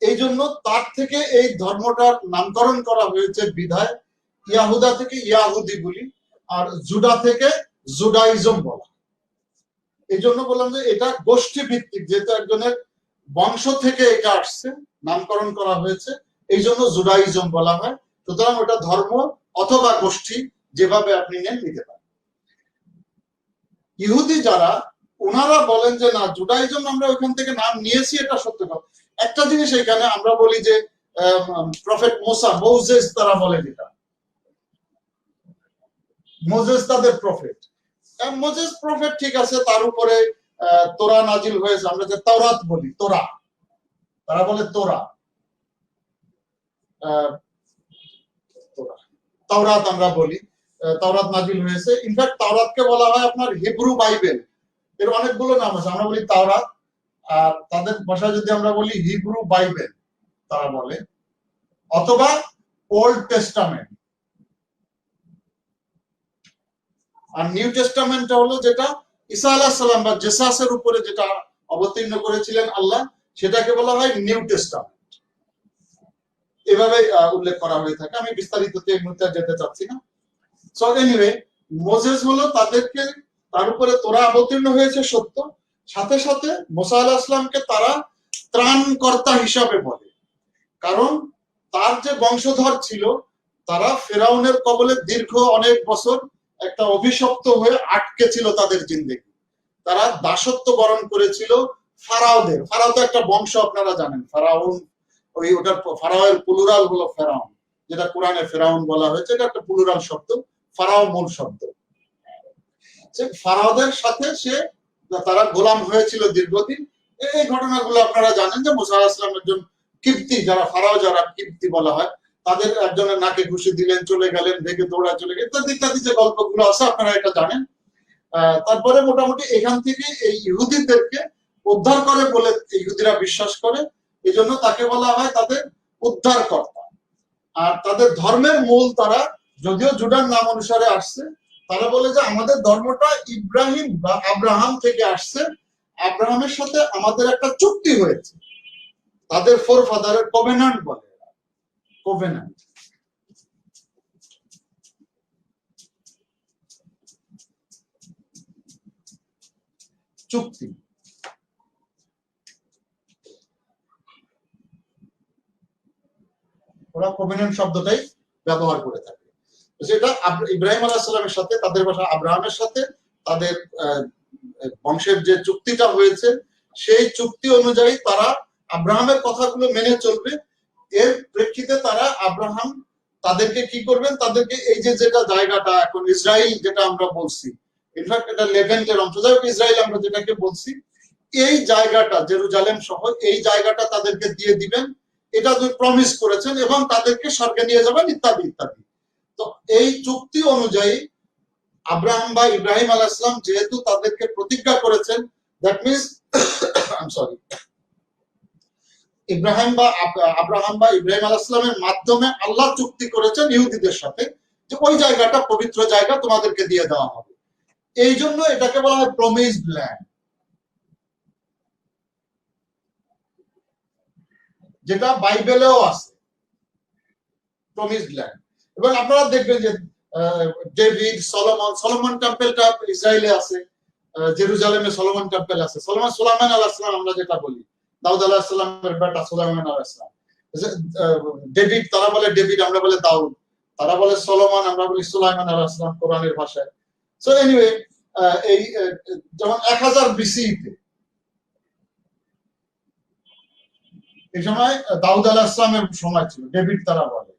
এই জন্য তার থেকে এই ধর্মটার নামকরণ করা হয়েছে বিধায় ইয়াহুদা থেকে ইয়াহুদি বলি, আর জুডা থেকে জুডাইজম বলা। এই জন্য বললাম যে এটা গোষ্ঠী ভিত্তিক, যেহেতু একজনের বংশ থেকে এটা আসছে, নামকরণ করা হয়েছে, এই জন্য জুডাইজম বলা হয়। সুতরাং ওটা ধর্ম অথবা গোষ্ঠী, যেভাবে আপনি নেন নিতে পারেন। ইহুদি যারা, ওনারা বলেন যে না, জুডাইজম আমরা ওখান থেকে নাম নিয়েছি, এটা সত্য কথা। একটা জিনিস এখানে আমরা বলি যে প্রফেট মোসেস তারা বলে, যেটা মোসেস তাদের প্রফেট, মোসেস প্রফেট ঠিক আছে, তার উপরে তোরা নাজিল হয়েছে, আমরা যে তাওরাত বলি, তোরা, তারা বলে তোরা, তাওরাত আমরা বলি, তাওরাত নাজিল হয়েছে। ইনফ্যাক্ট তাওরাতকে বলা হয় আপনার হিব্রু বাইবেল, এর অনেকগুলো নাম আছে। আমরা বলি তাওরাত, আর তাদের ভাষায় যদি আমরা বলি হিব্রু বাইবেল তারা বলে, অথবা ওল্ড টেস্টামেন্ট। আর নিউ টেস্টামেন্টটা হলো যেটা ঈসা আলাইহিস সালাম বা জেসাসের উপরে যেটা অবতীর্ণ করেছিলেন আল্লাহ, সেটাকে বলা হয় নিউ টেস্টামেন্ট। এভাবে উল্লেখ করা হয়ে থাকে। আমি বিস্তারিততে এই মুহূর্তে যেতে চাচ্ছি না। সো এনিওয়ে, মোসেস হলো তাদেরকে, তার উপরে তোরা অবতীর্ণ হয়েছে সত্য, সাথে সাথে মুসা আলাইহিস সালামকে তারা ত্রাণকর্তা হিসাবে বলে, কারণ তার যে বংশধর ছিল তারা ফেরাউনের কবলে দীর্ঘ অনেক বছর একটা অভিশপ্ত হয়ে আটকে ছিল তাদের জিন্দেগি। তারা দাসত্ব বরণ করেছিল ফারাওদের। ফারাও তো একটা বংশ, আপনারা জানেন, ফারাউন, ওই ওটার ফারাওয়ের প্লুরাল হলো ফেরাউন, যেটা কোরআনে ফেরাউন বলা হয়েছে, এটা একটা প্লুরাল শব্দ, ফারাও মূল শব্দ। ফারাওদের সাথে সে, তারা গোলাম হয়েছিল দীর্ঘদিন। এই ঘটনাগুলো আপনারা জানেন যে মুসা আলাইহিস সালাম একজন কিপ্তি, যারা ফারাও, যারা কিপ্তি বলা হয়, তাদের একজনের নাকে ঘুষি দিলেন, চলে গেলেন, ভেগে দৌড়া চলে গেলেন, ইত্যাদি ইত্যাদি যে গল্পগুলো আছে আপনারা এটা জানেন। তারপরে মোটামুটি এখান থেকে এই ইহুদিদেরকে উদ্ধার করে বলে ইহুদিরা বিশ্বাস করে, এই জন্য তাকে বলা হয় তাদের উদ্ধারকর্তা। আর তাদের ধর্মের মূল, তারা যদিও জুডার নাম অনুসারে আসছে, তারা বলে যে আমাদের ধর্মটা ইব্রাহিম বা আব্রাহাম থেকে আসছে, আব্রাহামের সাথে আমাদের একটা চুক্তি হয়েছে, তাদের ফোর ফাদারের কোভেনান্ট বলে, কোভেনান্ট। চুক্তি। ওরা কভেনেন্ট শব্দটাই ব্যবহার করে থাকে। সেটা ইব্রাহিম আলাইহিস সালামের সাথে, তাদের ভাষা আব্রাহামের সাথে তাদের বংশের যে চুক্তিটা হয়েছে, সেই চুক্তি অনুযায়ী তারা আব্রাহামের কথাগুলো মেনে চলবে। এর প্রেক্ষিতে তারা আব্রাহাম তাদেরকে কি করবেন, তাদেরকে এই যে যেটা জায়গাটা এখন ইসরায়েল যেটা আমরা বলছি, ইনফ্যাক্ট এটা লেভেন্টের অংশ, যাই হোক ইসরায়েল আমরা যেটাকে বলছি, এই জায়গাটা জেরুজালেম সহ এই জায়গাটা তাদেরকে দিয়ে দিবেন, এটা প্রমিস করেছেন, এবং তাদেরকে স্বর্গে নিয়ে যাবেন ইত্যাদি ইত্যাদি। তো এই চুক্তি অনুযায়ী আব্রাহাম বা ইব্রাহিম আলাইহিস সালাম যেহেতু তাদেরকে প্রতিজ্ঞা করেছেন, that means I am sorry, Abraham বা ইব্রাহিম আলাইহিস সালামের মাধ্যমে আল্লাহ চুক্তি করেছেন ইহুদিদের সাথে যে ওই জায়গাটা পবিত্র জায়গা তোমাদেরকে দিয়ে দেওয়া হবে। এই জন্য এটাকে বলা হয় প্রমিসড ল্যান্ড, যেটা বাইবেলেও আছে প্রমিসড ল্যান্ড। এবং আপনারা দেখবেন যে ডেভিড, সলোমন টেম্পলটা ইসরায়েলে আছে, জেরুজালেমে সলোমন টেম্পল আছে। সুলাইমান আলাইহিস সালাম আমরা যেটা বলি, দাউদ আলাইহিস সালামের বেটা সুলাইমান আলাইহিস সালাম। ডেভিড, তারা বলে ডেভিড, আমরা বলে দাউদ, তারা বলে সলোমন, আমরা বলি সুলাইমান আলাইহিস সালাম কোরআনের ভাষায়। সো এনিওয়ে, এই যেমন 1000 বিসিতে এই সময় দাউদ আলাইহিস সালামের সময় ছিল, ডেভিড তারা বলে।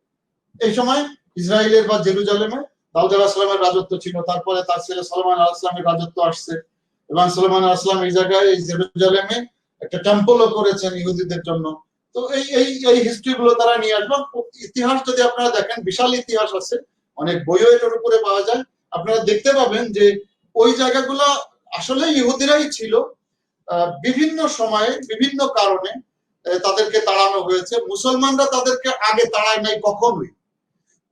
এই সময় ইসরায়েলের বা জেরুজালেমে দাউদ আলাইহিস সালামের রাজত্ব ছিল। তারপরে তার ছেলে সলোমন আলাইহিস সালামের রাজত্ব আসছে, এবং সলোমন আলাইহিস সালাম এই জায়গায় এই জেরুজালেমে একটা টেম্পলও করেছেন ইহুদিদের জন্য। তো এই হিস্ট্রি গুলো তারা নিয়ে আসবেন। ইতিহাস যদি আপনারা দেখেন, বিশাল ইতিহাস আছে, অনেক বইও এটার উপরে পাওয়া যায়। আপনারা দেখতে পাবেন যে ওই জায়গাগুলো আসলে ইহুদিরাই ছিল। বিভিন্ন সময়ে বিভিন্ন কারণে তাদেরকে তাড়ানো হয়েছে। মুসলমানরা তাদেরকে আগে তাড়ায় নাই কখনোই,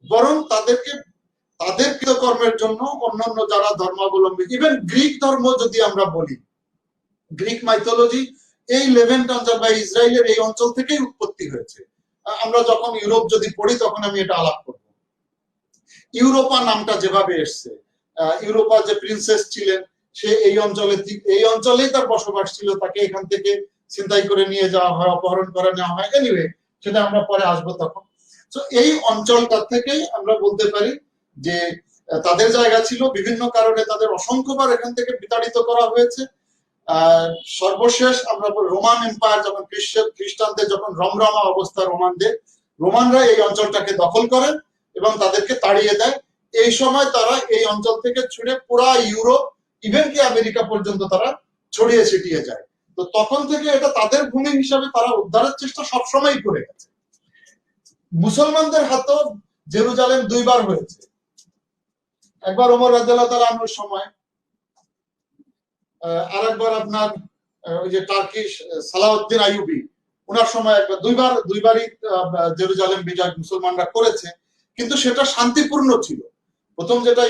বরং তাদেরকে তাদের কৃতকর্মের জন্য অন্যান্য যারা ধর্মাবলম্বী, ইভেন গ্রিক ধর্ম যদি আমরা বলি, গ্রিক মাইথোলজি এই লেভেন্ট অঞ্চল বা ইসরায়েলের এই অঞ্চল থেকেই উৎপত্তি হয়েছে। আমরা যখন ইউরোপ যদি পড়ি তখন আমি এটা আলাপ করব। ইউরোপা নামটা যেভাবে এসছে, ইউরোপা যে প্রিন্সেস ছিলেন, সে এই অঞ্চলেই তার বসবাস ছিল, তাকে এখান থেকে ছিনতাই করে নিয়ে যাওয়া হয়, অপহরণ করে নেওয়া হয়। এনিওয়ে, সেটা আমরা পরে আসবো তখন। তো এই অঞ্চলটা থেকেই আমরা বলতে পারি যে তাদের জায়গা ছিল, বিভিন্ন কারণে তাদের অসংখ্যবার এখান থেকে বিতাড়িত করা হয়েছে। সর্বশেষ আমরা রোমান এম্পায়ার যখন খ্রিস্টানদের যখন রমরমা অবস্থা রোমানরা এই অঞ্চলটাকে দখল করেন এবং তাদেরকে তাড়িয়ে দেয়। এই সময় তারা এই অঞ্চল থেকে ছুড়ে পুরা ইউরোপ, ইভেন কি আমেরিকা পর্যন্ত তারা ছড়িয়ে ছিটিয়ে যায়। তো তখন থেকে এটা তাদের ভূমি হিসাবে তারা উদ্ধারের চেষ্টা সবসময় করে গেছে। মুসলমানদের হাতেও জেরুজালেম দুইবার হয়েছে। একবার ওমর রাদিয়াল্লাহু তাআলা আনহুর সময়, আর একবার আপনার ওই যে টার্কিশ সালাউদ্দিন আইয়ুবী, ওনার সময় একবার, দুইবারই জেরুজালেম বিজয় মুসলমানরা করেছে, কিন্তু সেটা শান্তিপূর্ণ ছিল। প্রথম যেটা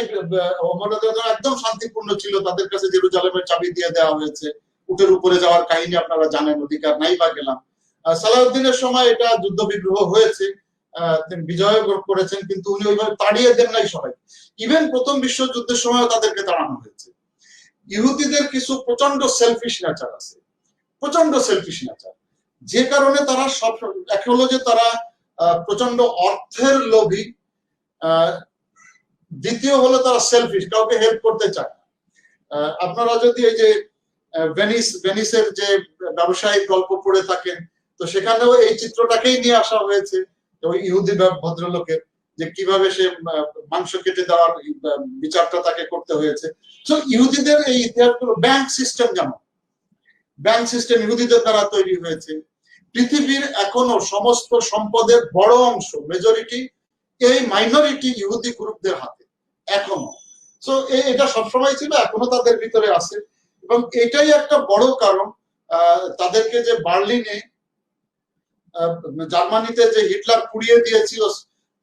ওমর রাদিয়াল্লাহু তাআলা একদম শান্তিপূর্ণ ছিল, তাদের কাছে জেরুজালেমের চাবি দিয়ে দেওয়া হয়েছে, উটের উপরে যাওয়ার কাহিনী আপনারা জানেন, অধিকার নাই বা গেলাম। সালাউদ্দিনের সময় এটা যুদ্ধ বিগ্রহ হয়েছে, বিজয় করেছেন, কিন্তু উনি ওইভাবে তাড়িয়ে দেন নাই সবাই। ইভেন প্রথম বিশ্বযুদ্ধের সময় তাদেরকে তাড়ানো হয়েছে। ইহুদিদের কিছু প্রচন্ড সেলফিশ নেচার আছে, প্রচন্ড সেলফিশ নেচার, যে কারণে তারা সব, এক হলো যে তারা প্রচন্ড অর্থের লোভী, দ্বিতীয় হলো তারা সেলফিশ, কাউকে হেল্প করতে চায় না। আপনারা যদি এই যে ভেনিসের যে ব্যবসায়িক গল্প পড়ে থাকেন, তো সেখানেও এই চিত্রটাকেই নিয়ে আসা হয়েছে, ওই ইহুদি ভদ্রলোকের, যে কিভাবে সে মাংস কেটে দেওয়ার বিচারটা তাকে করতে হয়েছে। তো ইহুদিদের এই ইতিহাসগুলো, ব্যাংক সিস্টেম, যেমন ব্যাংক সিস্টেম ইহুদিদের দ্বারা তৈরি হয়েছে। পৃথিবীর এখনো সমস্ত সম্পদের বড় অংশ, মেজরিটি, এই মাইনরিটি ইহুদি গ্রুপদের হাতে এখনো। তো এটা সবসময় ছিল, এখনো তাদের ভিতরে আছে। এবং এটাই একটা বড় কারণ তাদেরকে যে বার্লিনে, জার্মানিতে যে হিটলার পুড়িয়ে দিয়েছিল,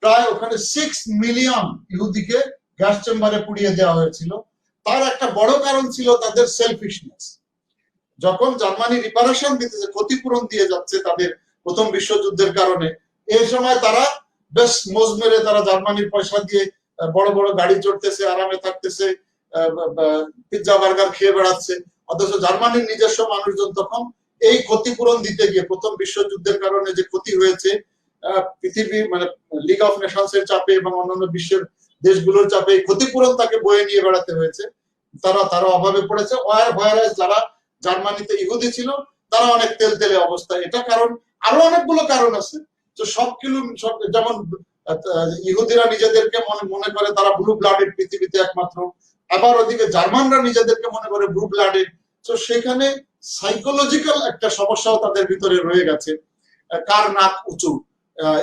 প্রায় ওখানে 6 মিলিয়ন ইহুদিকে গ্যাস চেম্বারে পুড়িয়ে দেওয়া হয়েছিল। তার একটা বড় কারণ ছিল তাদের সেলফিশনেস। যখন জার্মানি রিপারেশন দিতেছে, ক্ষতিপূরণ দিয়ে যাচ্ছে তাদের প্রথম বিশ্বযুদ্ধের কারণে, এই সময় তারা বেশ মোজ মেরে তারা জার্মানির পয়সা দিয়ে বড় বড় গাড়ি চড়তেছে, আরামে থাকতেছে, পিৎজা বার্গার খেয়ে বেড়াচ্ছে, অথচ জার্মানির নিজস্ব মানুষজন তখন এই ক্ষতিপূরণ দিতে গিয়ে, প্রথম বিশ্বযুদ্ধের কারণে যে ক্ষতি হয়েছে পৃথিবী মানে লিগ অফ নেশনস এর চাপে এবং অন্যান্য বিশ্বের দেশগুলোর চাপে এই ক্ষতিপূরণ তাকে বয়ে নিয়ে বেড়াতে হয়েছে, তারা অভাবে পড়েছে। যারা জার্মানিতে ইহুদি ছিল তারা অনেক তেলে অবস্থায়। এটা কারণ, আরো অনেকগুলো কারণ আছে। তো সব যেমন ইহুদিরা নিজেদেরকে মনে করে তারা ব্লু ব্লাডেড পৃথিবীতে একমাত্র, আবার ওদিকে জার্মানরা নিজেদেরকে মনে করে ব্লু ব্লাডেড। তো সেখানে সাইকোলজিক্যাল একটা সমস্যাও তাদের ভিতরে রয়ে গেছে, কার নাক উঁচু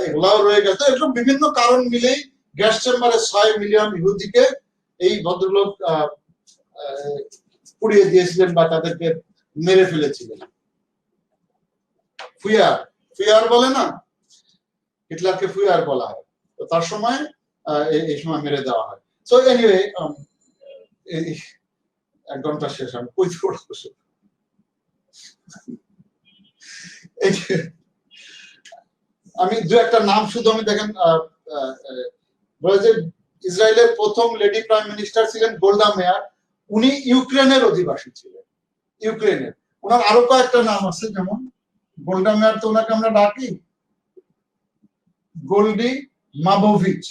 এগুলাও রয়ে গেছে। এরকম বিভিন্ন কারণ মিলেই গ্যাস চেম্বারে 6 মিলিয়ন ইহুদিকে এই ভদ্রলোক পুড়িয়ে দিয়েছিলেন বা তাদেরকে মেরে ফেলেছিলেন। ফুয়ার বলে না, হিটলারকে ফুয়ার বলা হয়। তো তার সময় এই সময় মেরে দেওয়া হয়। সো এনিওয়ে 1 ঘন্টা শেষ, আমি কই বসে আমি দু একটা নাম শুধু আমি দেখেন, ইসরায়েলের প্রথম লেডি প্রাইম মিনিস্টার ছিলেন গোল্ডা মেয়ার। উনি ইউক্রেনের অধিবাসী ছিলেন, ইউক্রেনের। ওনার আরো কয়েকটা নাম আছে, যেমন গোল্ডা মেয়ার তো ওনাকে আমরা ডাকি গোল্ডি মাবোভিচ,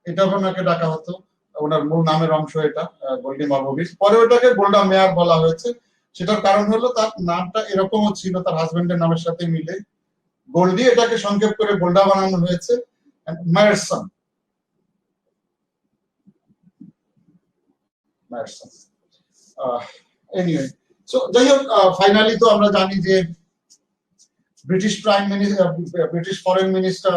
এটা ওনাকে ডাকা হতো, ওনার মূল নামের অংশ এটা, গোল্ডি মাবোভিচ। পরে ওটাকে গোল্ডা মেয়ার বলা হয়েছে। সেটার কারণ হলো তার নামটা এরকমও ছিল, তার হাজবেন্ডের নামের সাথে মিলে গোল্ডি, এটাকে সংক্ষেপ করে গোল্ডা বানানো হয়েছে। মায়ারসন, এনিওয়ে, সো যাই হোক, ফাইনালি তো আমরা জানি যে British foreign minister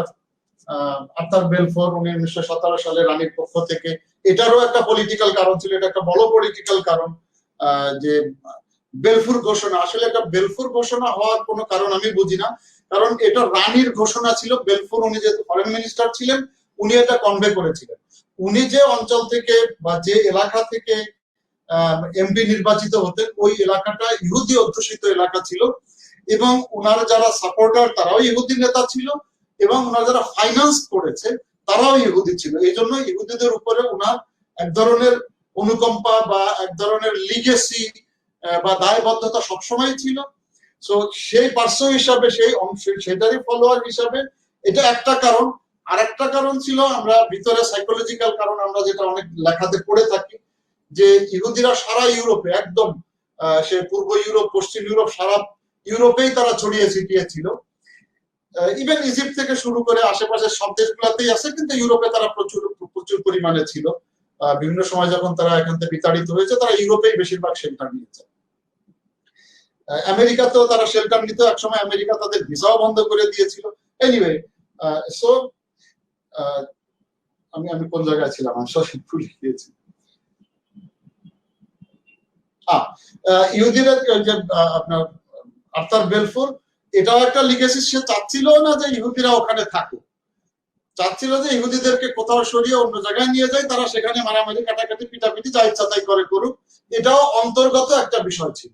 Arthur Balfour, উনি 1917 সালে রানীর পক্ষ থেকে, এটারও একটা পলিটিক্যাল কারণ ছিল, এটা একটা বড় পলিটিক্যাল কারণ, যে বেলফুর ঘোষণা। আসলে এটা বেলফুর ঘোষণা হওয়ার কোনো কারণ আমি বুঝি না, কারণ এটা রানীর ঘোষণা ছিল। বেলফুর, উনি যেহেতু ফরেন মিনিস্টার ছিলেন, উনি এটা কনভে করেছিলেন। উনি যে অঞ্চল থেকে বা যে এলাকা থেকে এমপি নির্বাচিত হতেন, ওই এলাকাটা ইহুদি অধ্যুষিত এলাকা ছিল, এবং ওনার যারা সাপোর্টার তারাও ইহুদি নেতা ছিল, এবং ওনার যারা ফাইন্যান্স করেছে তারাও ইহুদি ছিল। এই জন্য ইহুদিদের উপরে ওনার এক ধরনের অনুকম্পা বা এক ধরনের লিগেসি বা দায়বদ্ধতা সবসময় ছিল। সো সেই পার্শ্ব হিসাবে, সেই অংশ, সেটারই ফলোয়ার হিসাবে এটা একটা কারণ। আর একটা কারণ ছিল আমরা ভিতরে সাইকোলজিক্যাল কারণ, আমরা যেটা অনেক লেখাতে পড়ে থাকি, যে ইহুদিরা সারা ইউরোপে, একদম সে পূর্ব ইউরোপ, পশ্চিম ইউরোপ, সারা ইউরোপেই তারা ছড়িয়ে ছিটিয়ে ছিল। ইভেন ইজিপ্ট থেকে শুরু করে আশেপাশের সব দেশগুলোতেই আছে, কিন্তু ইউরোপে তারা প্রচুর পরিমাণে ছিল। বিভিন্ন সময় যখন তারা এখান থেকে বিতাড়িত হয়েছে, তারা ইউরোপেই বেশিরভাগ শেল্টার নিয়েছে। আমেরিকাতেও তারা শেল্টার নিত, একসময় আমেরিকা তাদের ভিসাও বন্ধ করে দিয়েছিল। এনিওয়ে, সো আমি কোন জায়গায় ছিলাম, আমি সব ভুলে গিয়েছি। ইহুদিদের যে আপনার আর্থার বেলফোর, এটাও একটা লিগেসি। সে চাচ্ছিল না যে ইহুদিরা ওখানে থাকুক, চাচ্ছিল যে ইহুদিদেরকে কোথাও সরিয়ে অন্য জায়গায় নিয়ে যায়, তারা সেখানে মারামারি, কাটাকাটি, পিটাপিটি যা ইচ্ছা তাই করুক। এটাও অন্তর্গত একটা বিষয় ছিল।